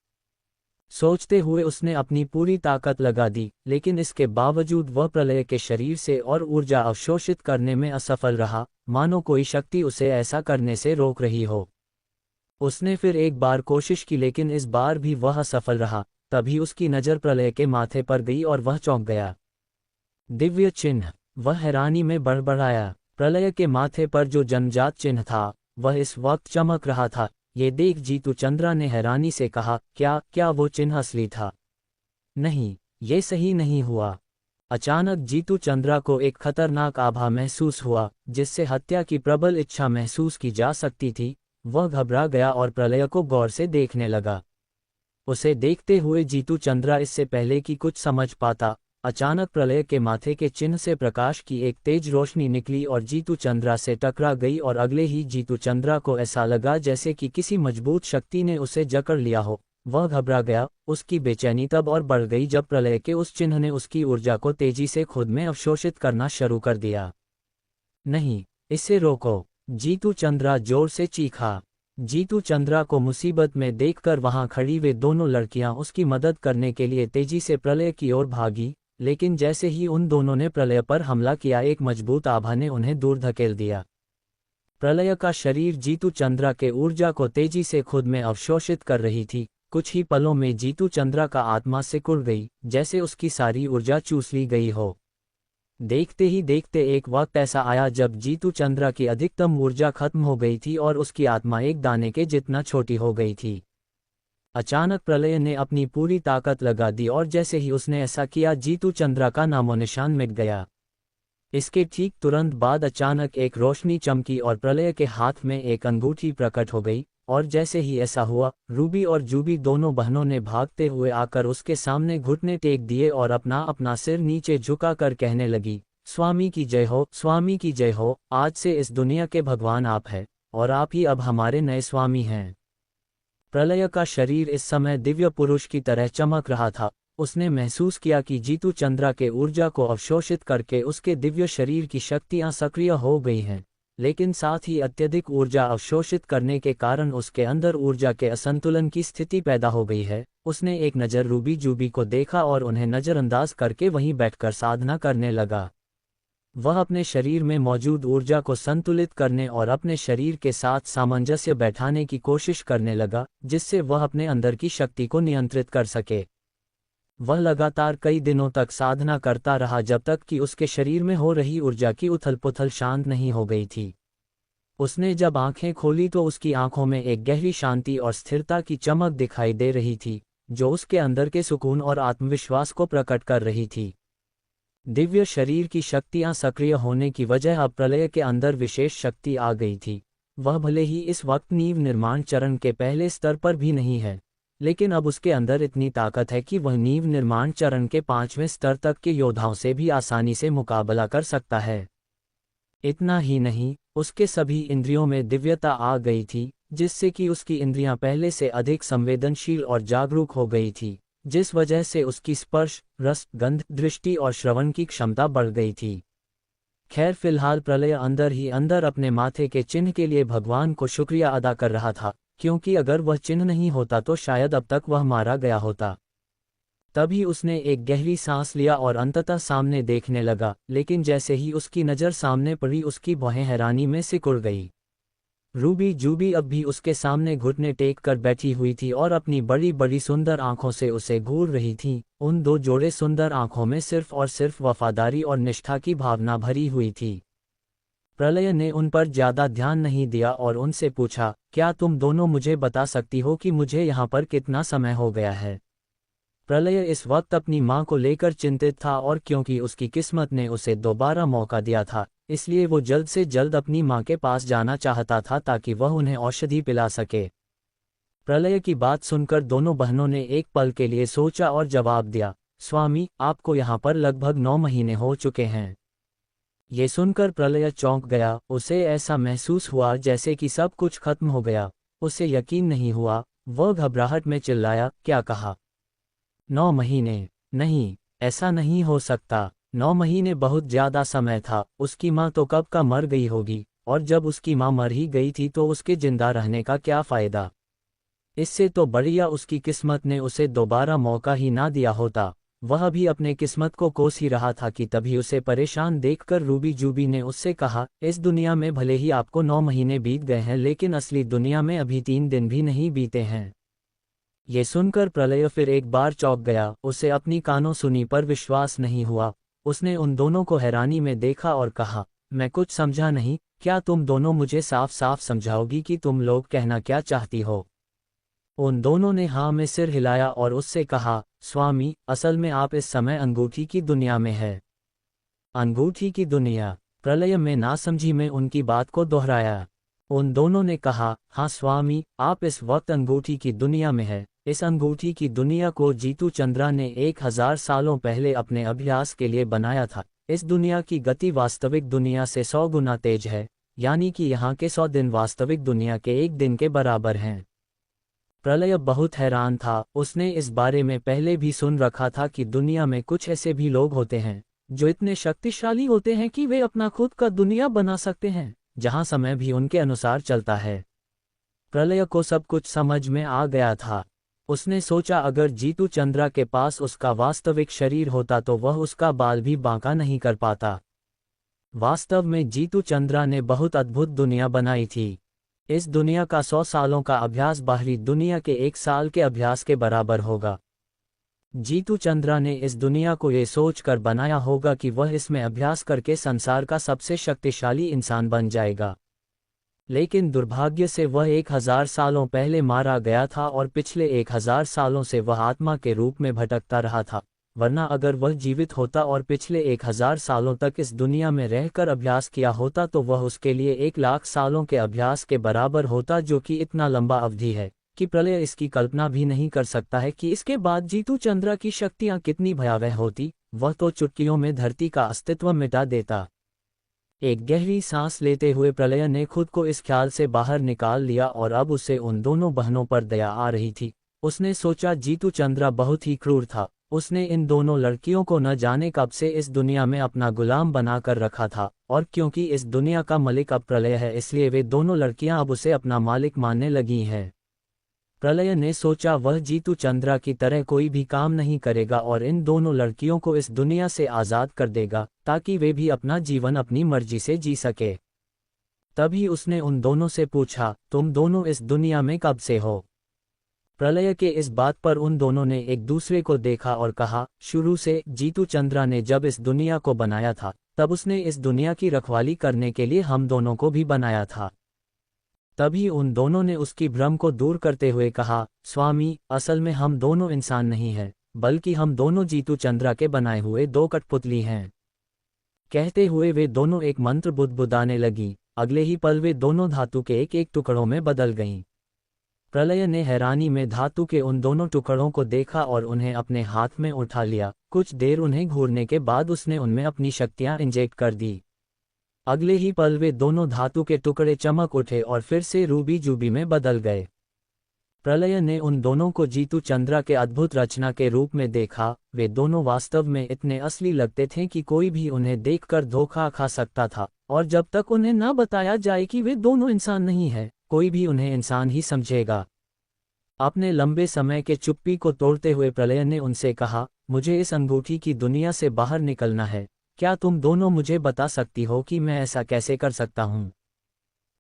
सोचते हुए उसने अपनी पूरी ताकत लगा दी, लेकिन इसके बावजूद वह प्रलय के शरीर से और ऊर्जा अवशोषित करने में असफल रहा, मानो कोई शक्ति उसे ऐसा करने से रोक रही हो। उसने फिर एक बार कोशिश की, लेकिन इस बार भी वह असफल रहा। तभी उसकी नज़र प्रलय के माथे पर गई और वह चौंक गया। दिव्य चिन्ह! वह हैरानी में बड़बड़ाया। प्रलय के माथे पर जो जन्मजात चिन्ह था, वह इस वक्त चमक रहा था। ये देख जीतू चंद्रा ने हैरानी से कहा, क्या वो चिन्ह असली था? नहीं, ये सही नहीं हुआ। अचानक जीतू चंद्रा को एक खतरनाक आभा महसूस हुआ, जिससे हत्या की प्रबल इच्छा महसूस की जा सकती थी। वह घबरा गया और प्रलय को गौर से देखने लगा। उसे देखते हुए जीतू चंद्रा इससे पहले कि कुछ समझ पाता, अचानक प्रलय के माथे के चिन्ह से प्रकाश की एक तेज रोशनी निकली और जीतू चंद्रा से टकरा गई और अगले ही जीतू चंद्रा को ऐसा लगा जैसे कि किसी मजबूत शक्ति ने उसे जकड़ लिया हो। वह घबरा गया। उसकी बेचैनी तब और बढ़ गई जब प्रलय के उस चिन्ह ने उसकी ऊर्जा को तेजी से खुद में अवशोषित करना शुरू कर दिया। नहीं, इसे रोको! जीतू चंद्रा जोर से चीखा। जीतू चंद्रा को मुसीबत में देखकर वहां खड़ी वे दोनों लड़कियां उसकी मदद करने के लिए तेजी से प्रलय की ओर भागी, लेकिन जैसे ही उन दोनों ने प्रलय पर हमला किया, एक मजबूत आभा ने उन्हें दूर धकेल दिया। प्रलय का शरीर जीतू चंद्रा के ऊर्जा को तेजी से खुद में अवशोषित कर रही थी। कुछ ही पलों में जीतू चंद्रा का आत्मा सिकुड़ गई, जैसे उसकी सारी ऊर्जा चूस ली गई हो। देखते ही देखते एक वक्त ऐसा आया जब जीतू चंद्रा की अधिकतम ऊर्जा खत्म हो गई थी और उसकी आत्मा एक दाने के जितना छोटी हो गई थी। अचानक प्रलय ने अपनी पूरी ताकत लगा दी और जैसे ही उसने ऐसा किया, जीतू चंद्रा का नामोनिशान मिट गया। इसके ठीक तुरंत बाद अचानक एक रोशनी चमकी और प्रलय के हाथ में एक अंगूठी प्रकट हो गई, और जैसे ही ऐसा हुआ, रूबी और जूबी दोनों बहनों ने भागते हुए आकर उसके सामने घुटने टेक दिए और अपना अपना सिर नीचे झुकाकर कहने लगी, स्वामी की जय हो, स्वामी की जय हो। आज से इस दुनिया के भगवान आप हैं और आप ही अब हमारे नए स्वामी हैं। प्रलय का शरीर इस समय दिव्य पुरुष की तरह चमक रहा था। उसने महसूस किया कि जीतू चंद्रा के ऊर्जा को अवशोषित करके उसके दिव्य शरीर की शक्तियां सक्रिय हो गई हैं, लेकिन साथ ही अत्यधिक ऊर्जा अवशोषित करने के कारण उसके अंदर ऊर्जा के असंतुलन की स्थिति पैदा हो गई है। उसने एक नज़र रूबी जूबी को देखा और उन्हें नज़रअंदाज करके वहीं बैठकर साधना करने लगा। वह अपने शरीर में मौजूद ऊर्जा को संतुलित करने और अपने शरीर के साथ सामंजस्य बैठाने की कोशिश करने लगा, जिससे वह अपने अंदर की शक्ति को नियंत्रित कर सके। वह लगातार कई दिनों तक साधना करता रहा जब तक कि उसके शरीर में हो रही ऊर्जा की उथल-पुथल शांत नहीं हो गई थी। उसने जब आंखें खोली तो उसकी आंखों में एक गहरी शांति और स्थिरता की चमक दिखाई दे रही थी, जो उसके अंदर के सुकून और आत्मविश्वास को प्रकट कर रही थी। दिव्य शरीर की शक्तियां सक्रिय होने की वजह अब प्रलय के अंदर विशेष शक्ति आ गई थी। वह भले ही इस वक्त नींव निर्माण चरण के पहले स्तर पर भी नहीं है, लेकिन अब उसके अंदर इतनी ताकत है कि वह नींव निर्माण चरण के 5वें स्तर तक के योद्धाओं से भी आसानी से मुकाबला कर सकता है। इतना ही नहीं, उसके सभी इंद्रियों में दिव्यता आ गई थी, जिससे कि उसकी इंद्रियां पहले से अधिक संवेदनशील और जागरूक हो गई थी, जिस वजह से उसकी स्पर्श, रस, गंध, दृष्टि और श्रवण की क्षमता बढ़ गई थी। खैर फिलहाल प्रलय अंदर ही अंदर अपने माथे के चिन्ह के लिए भगवान को शुक्रिया अदा कर रहा था, क्योंकि अगर वह चिन्ह नहीं होता तो शायद अब तक वह मारा गया होता। तभी उसने एक गहरी सांस लिया और अंततः सामने देखने लगा, लेकिन जैसे ही उसकी नज़र सामने पड़ी उसकी भौहें हैरानी में सिकुड़ गई। रूबी जूबी अब भी उसके सामने घुटने टेक कर बैठी हुई थी और अपनी बड़ी बड़ी सुंदर आंखों से उसे घूर रही थी। उन दो जोड़े सुंदर आंखों में सिर्फ और सिर्फ वफादारी और निष्ठा की भावना भरी हुई थी। प्रलय ने उन पर ज्यादा ध्यान नहीं दिया और उनसे पूछा, क्या तुम दोनों मुझे बता सकती हो कि मुझे यहाँ पर कितना समय हो गया है? प्रलय इस वक्त अपनी माँ को लेकर चिंतित था और क्योंकि उसकी किस्मत ने उसे दोबारा मौका दिया था, इसलिए वो जल्द से जल्द अपनी माँ के पास जाना चाहता था ताकि वह उन्हें औषधि पिला सके। प्रलय की बात सुनकर दोनों बहनों ने एक पल के लिए सोचा और जवाब दिया, स्वामी, आपको यहाँ पर लगभग 9 महीने हो चुके हैं। ये सुनकर प्रलय चौंक गया। उसे ऐसा महसूस हुआ जैसे कि सब कुछ खत्म हो गया। उसे यकीन नहीं हुआ। वह घबराहट में चिल्लाया, क्या कहा? 9 महीने? नहीं, ऐसा नहीं हो सकता। 9 महीने बहुत ज्यादा समय था। उसकी माँ तो कब का मर गई होगी, और जब उसकी माँ मर ही गई थी तो उसके जिंदा रहने का क्या फायदा? इससे तो बढ़िया उसकी किस्मत ने उसे दोबारा मौका ही ना दिया होता। वह भी अपने किस्मत को कोस ही रहा था कि तभी उसे परेशान देखकर रूबी जूबी ने उससे कहा, इस दुनिया में भले ही आपको 9 महीने बीत गए हैं, लेकिन असली दुनिया में अभी 3 दिन भी नहीं बीते हैं। ये सुनकर प्रलय फिर एक बार चौंक गया। उसे अपनी कानों सुनी पर विश्वास नहीं हुआ। उसने उन दोनों को हैरानी में देखा और कहा, मैं कुछ समझा नहीं, क्या तुम दोनों मुझे साफ साफ समझाओगी कि तुम लोग कहना क्या चाहती हो? उन दोनों ने हाँ में सिर हिलाया और उससे कहा, स्वामी, असल में आप इस समय अंगूठी की दुनिया में है। अंगूठी की दुनिया? प्रलय में नासमझी में उनकी बात को दोहराया। उन दोनों ने कहा, हाँ स्वामी, आप इस वक्त अंगूठी की दुनिया में है। इस अंगूठी की दुनिया को जीतू चंद्रा ने 1000 सालों पहले अपने अभ्यास के लिए बनाया था। इस दुनिया की गति वास्तविक दुनिया से 100 गुना तेज है, यानी कि यहाँ के 100 दिन वास्तविक दुनिया के 1 दिन के बराबर हैं। प्रलय बहुत हैरान था। उसने इस बारे में पहले भी सुन रखा था कि दुनिया में कुछ ऐसे भी लोग होते हैं जो इतने शक्तिशाली होते हैं कि वे अपना खुद का दुनिया बना सकते हैं, जहां समय भी उनके अनुसार चलता है। प्रलय को सब कुछ समझ में आ गया था। उसने सोचा, अगर जीतू चंद्रा के पास उसका वास्तविक शरीर होता तो वह उसका बाल भी बांका नहीं कर पाता। वास्तव में जीतू चंद्रा ने बहुत अद्भुत दुनिया बनाई थी। इस दुनिया का 100 सालों का अभ्यास बाहरी दुनिया के 1 साल के अभ्यास के बराबर होगा। जीतू चंद्रा ने इस दुनिया को ये सोचकर बनाया होगा कि वह इसमें अभ्यास करके संसार का सबसे शक्तिशाली इंसान बन जाएगा। लेकिन दुर्भाग्य से वह 1000 सालों पहले मारा गया था और पिछले 1000 सालों से वह आत्मा के रूप में भटकता रहा था। वरना अगर वह जीवित होता और पिछले 1000 सालों तक इस दुनिया में रहकर अभ्यास किया होता तो वह उसके लिए 1 लाख सालों के अभ्यास के बराबर होता, जो कि इतना लंबा अवधि है कि प्रलय इसकी कल्पना भी नहीं कर सकता है कि इसके बाद जीतू चंद्रा की शक्तियां कितनी भयावह होती। वह तो चुटकियों में धरती का अस्तित्व मिटा देता। एक गहरी सांस लेते हुए प्रलय ने खुद को इस ख्याल से बाहर निकाल लिया और अब उसे उन दोनों बहनों पर दया आ रही थी। उसने सोचा, जीतू चंद्रा बहुत ही क्रूर था। उसने इन दोनों लड़कियों को न जाने कब से इस दुनिया में अपना गुलाम बनाकर रखा था, और क्योंकि इस दुनिया का मालिक अब प्रलय है, इसलिए वे दोनों लड़कियां अब उसे अपना मालिक मानने लगी हैं। प्रलय ने सोचा, वह जीतू चंद्रा की तरह कोई भी काम नहीं करेगा और इन दोनों लड़कियों को इस दुनिया से आज़ाद कर देगा ताकि वे भी अपना जीवन अपनी मर्जी से जी सके। तभी उसने उन दोनों से पूछा, तुम दोनों इस दुनिया में कब से हो? प्रलय के इस बात पर उन दोनों ने एक दूसरे को देखा और कहा, शुरू से। जीतू चंद्रा ने जब इस दुनिया को बनाया था तब उसने इस दुनिया की रखवाली करने के लिए हम दोनों को भी बनाया था। तभी उन दोनों ने उसकी भ्रम को दूर करते हुए कहा, स्वामी, असल में हम दोनों इंसान नहीं हैं, बल्कि हम दोनों जीतू चंद्रा के बनाए हुए 2 कठपुतली हैं। कहते हुए वे दोनों एक मंत्र बुदबुदाने लगी। अगले ही पल वे दोनों धातु के एक एक टुकड़ों में बदल गईं। प्रलय ने हैरानी में धातु के उन दोनों टुकड़ों को देखा और उन्हें अपने हाथ में उठा लिया। कुछ देर उन्हें घूरने के बाद उसने उनमें अपनी शक्तियां इंजेक्ट कर दी। अगले ही पल वे दोनों धातु के टुकड़े चमक उठे और फिर से रूबी जूबी में बदल गए। प्रलय ने उन दोनों को जीतू चंद्रा के अद्भुत रचना के रूप में देखा। वे दोनों वास्तव में इतने असली लगते थे कि कोई भी उन्हें देखकर धोखा खा सकता था, और जब तक उन्हें न बताया जाए कि वे दोनों इंसान नहीं हैं, कोई भी उन्हें इंसान ही समझेगा। अपने लंबे समय के चुप्पी को तोड़ते हुए प्रलय ने उनसे कहा, मुझे इस अंगूठी की दुनिया से बाहर निकलना है। क्या तुम दोनों मुझे बता सकती हो कि मैं ऐसा कैसे कर सकता हूँ?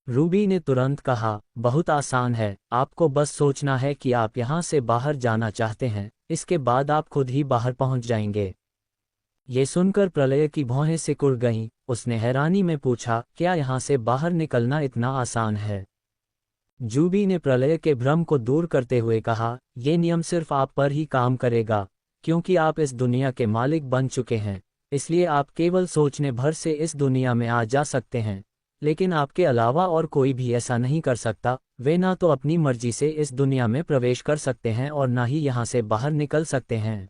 रूबी ने तुरंत कहा, बहुत आसान है, आपको बस सोचना है कि आप यहाँ से बाहर जाना चाहते हैं, इसके बाद आप खुद ही बाहर पहुँच जाएंगे। ये सुनकर प्रलय की भौहें सिकुड़ गईं। उसने हैरानी में पूछा, क्या यहाँ से बाहर निकलना इतना आसान है? जूबी ने प्रलय के भ्रम को दूर करते हुए कहा, ये नियम सिर्फ आप पर ही काम करेगा, क्योंकि आप इस दुनिया के मालिक बन चुके हैं, इसलिए आप केवल सोचने भर से इस दुनिया में आ जा सकते हैं, लेकिन आपके अलावा और कोई भी ऐसा नहीं कर सकता। वे ना तो अपनी मर्जी से इस दुनिया में प्रवेश कर सकते हैं और ना ही यहाँ से बाहर निकल सकते हैं।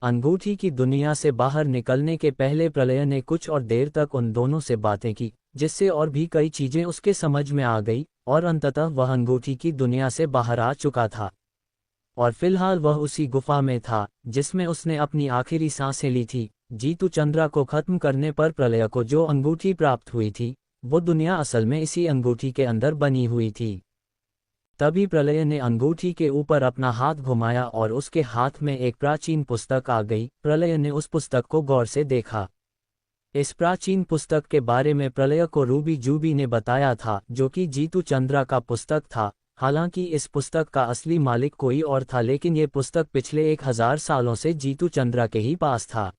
अंगूठी की दुनिया से बाहर निकलने के पहले प्रलय ने कुछ और देर तक उन दोनों से बातें की, जिससे और भी कई चीजें उसके समझ में आ गई, और अंततः वह अंगूठी की दुनिया से बाहर आ चुका था। और फिलहाल वह उसी गुफा में था जिसमें उसने अपनी आखिरी सांसें ली थी। जीतू चंद्रा को खत्म करने पर प्रलय को जो अंगूठी प्राप्त हुई थी, वो दुनिया असल में इसी अंगूठी के अंदर बनी हुई थी। तभी प्रलय ने अंगूठी के ऊपर अपना हाथ घुमाया और उसके हाथ में एक प्राचीन पुस्तक आ गई। प्रलय ने उस पुस्तक को गौर से देखा। इस प्राचीन पुस्तक के बारे में प्रलय को रूबी जूबी ने बताया था, जो कि जीतू चंद्रा का पुस्तक था। हालांकि इस पुस्तक का असली मालिक कोई और था, लेकिन ये पुस्तक पिछले 1000 सालों से जीतू चंद्रा के ही पास था।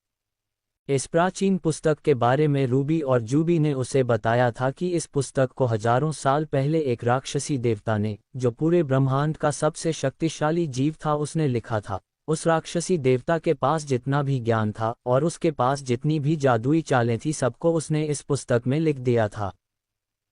इस प्राचीन पुस्तक के बारे में रूबी और जूबी ने उसे बताया था कि इस पुस्तक को हजारों साल पहले एक राक्षसी देवता ने, जो पूरे ब्रह्मांड का सबसे शक्तिशाली जीव था, उसने लिखा था। उस राक्षसी देवता के पास जितना भी ज्ञान था और उसके पास जितनी भी जादुई चालें थी, सबको उसने इस पुस्तक में लिख दिया था।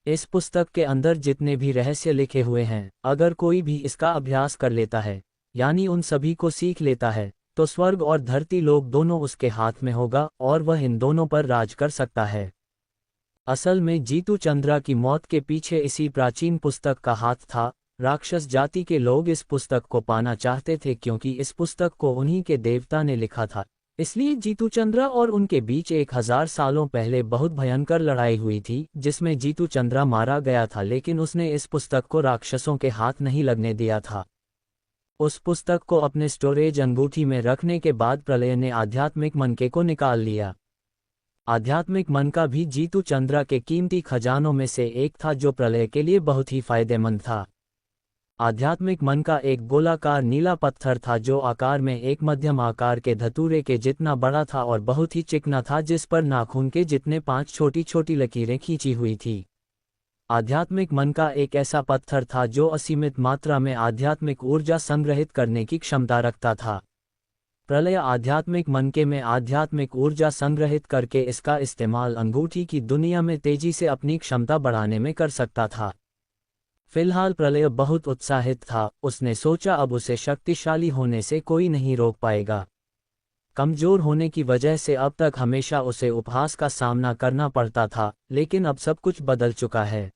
इस पुस्तक के अंदर जितने भी रहस्य लिखे हुए हैं, अगर कोई भी इसका अभ्यास कर लेता है, यानी उन सभी को सीख लेता है, तो स्वर्ग और धरती लोक दोनों उसके हाथ में होगा और वह इन दोनों पर राज कर सकता है। असल में जीतू चंद्रा की मौत के पीछे इसी प्राचीन पुस्तक का हाथ था। राक्षस जाति के लोग इस पुस्तक को पाना चाहते थे, क्योंकि इस पुस्तक को उन्हीं के देवता ने लिखा था। इसलिए जीतू चंद्रा और उनके बीच 1000 सालों पहले बहुत भयंकर लड़ाई हुई थी, जिसमें जीतू चंद्रा मारा गया था, लेकिन उसने इस पुस्तक को राक्षसों के हाथ नहीं लगने दिया था। उस पुस्तक को अपने स्टोरेज अंगूठी में रखने के बाद प्रलय ने आध्यात्मिक मनके को निकाल लिया। आध्यात्मिक मनका भी जीतू चंद्रा के कीमती खजानों में से एक था, जो प्रलय के लिए बहुत ही फायदेमंद था। आध्यात्मिक मनका एक गोलाकार नीला पत्थर था, जो आकार में एक मध्यम आकार के धतूरे के जितना बड़ा था और बहुत ही चिकना था, जिस पर नाखून के जितने 5 छोटी छोटी लकीरें खींची हुई थी। आध्यात्मिक मनका एक ऐसा पत्थर था जो असीमित मात्रा में आध्यात्मिक ऊर्जा संग्रहित करने की क्षमता रखता था। प्रलय आध्यात्मिक मनके में आध्यात्मिक ऊर्जा संग्रहित करके इसका इस्तेमाल अंगूठी की दुनिया में तेजी से अपनी क्षमता बढ़ाने में कर सकता था। फिलहाल प्रलय बहुत उत्साहित था। उसने सोचा अब उसे शक्तिशाली होने से कोई नहीं रोक पाएगा। कमजोर होने की वजह से अब तक हमेशा उसे उपहास का सामना करना पड़ता था, लेकिन अब सब कुछ बदल चुका है।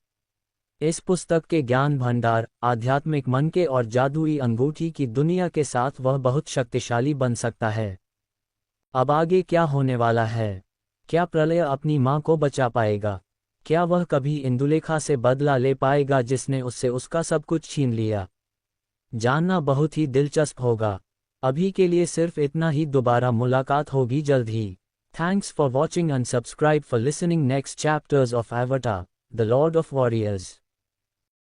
इस पुस्तक के ज्ञान भंडार, आध्यात्मिक मनके और जादुई अंगूठी की दुनिया के साथ वह बहुत शक्तिशाली बन सकता है। अब आगे क्या होने वाला है? क्या प्रलय अपनी मां को बचा पाएगा? क्या वह कभी इंदुलेखा से बदला ले पाएगा, जिसने उससे उसका सब कुछ छीन लिया? जानना बहुत ही दिलचस्प होगा। अभी के लिए सिर्फ इतना ही। दोबारा मुलाकात होगी जल्द ही। Thanks for watching and subscribe for listening next chapters of Avatar the lord of warriors.